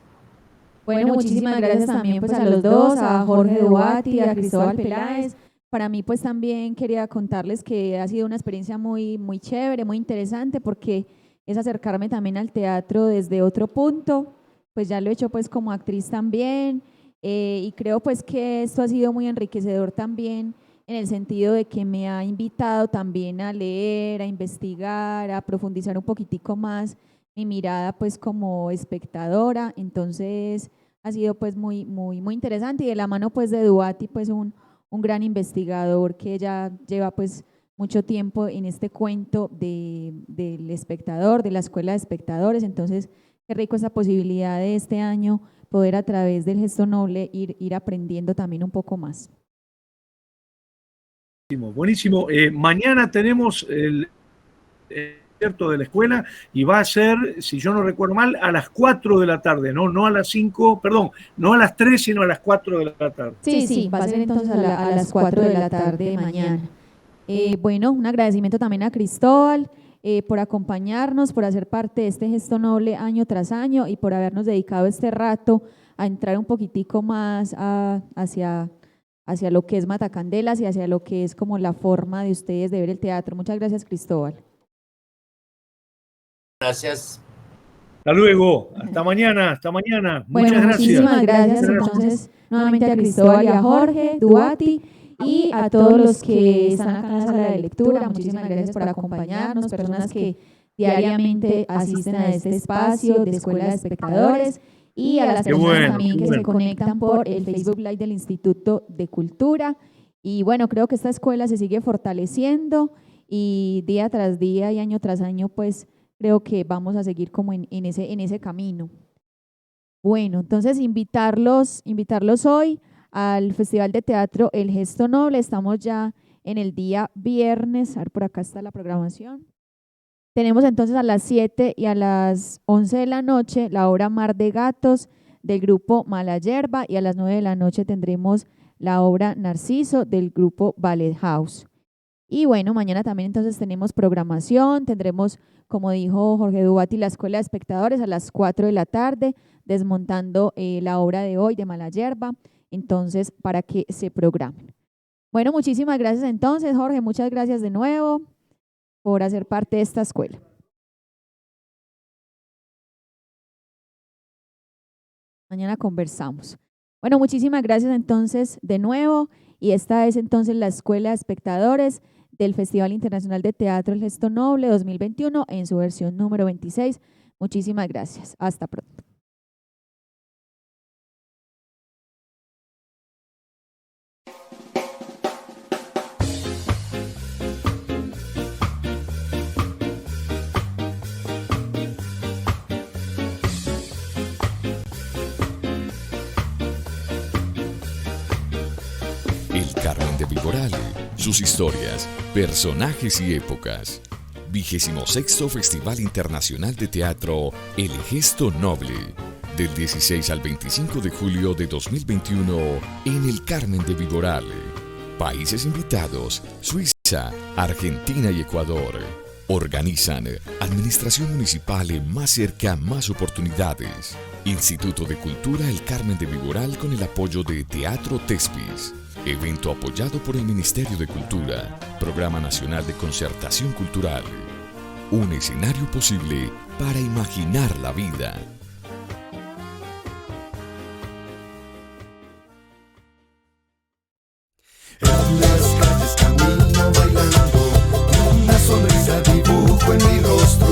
Bueno, muchísimas gracias también pues a los dos, a Jorge Dubati y a Cristóbal Peláez. Para mí pues también quería contarles que ha sido una experiencia muy chévere, muy interesante, porque es acercarme también al teatro desde otro punto. Pues ya lo he hecho pues como actriz también, y creo pues que esto ha sido muy enriquecedor también, en el sentido de que me ha invitado también a leer, a investigar, a profundizar un poquitico más mi mirada pues como espectadora. Entonces ha sido pues muy interesante, y de la mano pues de Dubati, pues un gran investigador que ya lleva pues mucho tiempo en este cuento del espectador, de la Escuela de Espectadores. Entonces qué rico esa posibilidad de este año poder a través del Gesto Noble ir aprendiendo también un poco más. Buenísimo. Mañana tenemos el concierto de la escuela y va a ser, si yo no recuerdo mal, a las 4 de la tarde, no a las 5, perdón, no a las 3, sino a las 4 de la tarde. Sí, va a ser entonces a las 4 de la tarde de mañana. Bueno, un agradecimiento también a Cristóbal por acompañarnos, por hacer parte de este gesto noble año tras año y por habernos dedicado este rato a entrar un poquitico más hacia lo que es Matacandelas y hacia lo que es como la forma de ustedes de ver el teatro. Muchas gracias, Cristóbal. Gracias. Hasta luego, hasta mañana, hasta mañana. Bueno, Muchas gracias. muchísimas gracias entonces nuevamente a Cristóbal y a Jorge Duati y a todos los que están acá en la sala de lectura. Muchísimas gracias por acompañarnos, personas que diariamente asisten a este espacio de Escuela de Espectadores y a las personas también que se conectan por el Facebook Live del Instituto de Cultura. Y bueno, creo que esta escuela se sigue fortaleciendo y día tras día y año tras año pues creo que vamos a seguir como en ese camino. Bueno, entonces invitarlos hoy al Festival de Teatro El Gesto Noble. Estamos ya en el día viernes, a ver, por acá está la programación. Tenemos entonces a las 7 y a las 11 de la noche la obra Mar de Gatos del grupo Mala Yerba y a las 9 de la noche tendremos la obra Narciso del grupo Ballet House. Y bueno, mañana también entonces tenemos programación, tendremos, como dijo Jorge Duati, la Escuela de Espectadores a las 4 de la tarde, desmontando la obra de hoy de Mala Yerba, entonces para que se programen. Bueno, muchísimas gracias entonces, Jorge, muchas gracias de nuevo por hacer parte de esta escuela. Mañana conversamos. Bueno, muchísimas gracias entonces de nuevo y esta es entonces la Escuela de Espectadores del Festival Internacional de Teatro El Gesto Noble 2021 en su versión número 26. Muchísimas gracias. Hasta pronto. El Carmen de Viboral, sus historias, personajes y épocas. 26º Festival Internacional de Teatro El Gesto Noble, del 16 al 25 de julio de 2021 en el Carmen de Viboral. Países invitados: Suiza, Argentina y Ecuador. Organizan Administración Municipal Más Cerca, Más Oportunidades. Instituto de Cultura El Carmen de Viboral con el apoyo de Teatro Tespis. Evento apoyado por el Ministerio de Cultura, Programa Nacional de Concertación Cultural. Un escenario posible para imaginar la vida. En las calles camino bailando, una sonrisa dibujo en mi rostro,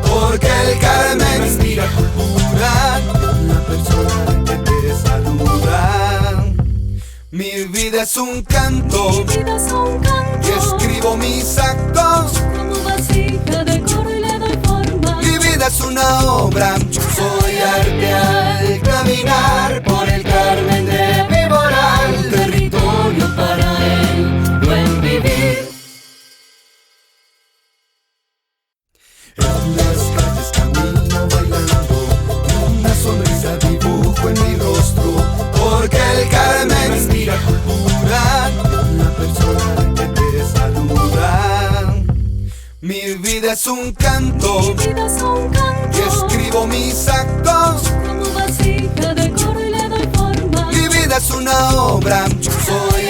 porque el Carmen inspira cultura, una persona que te saluda. Mi vida es un canto, Mi vida es un canto, y escribo mis actos. como vasija decoro y le doy forma. Mi vida es una obra, yo soy arte al caminar por el Carmen de Viboral. Territorio para el buen vivir. En las calles camino bailando, una sonrisa dibujo en mi rostro, porque el Carmen inspira cultura, una persona que te saluda. Mi vida es un canto, Mi vida es un canto, y escribo mis actos. como vasija decoro y le doy forma. Mi vida es una obra, yo soy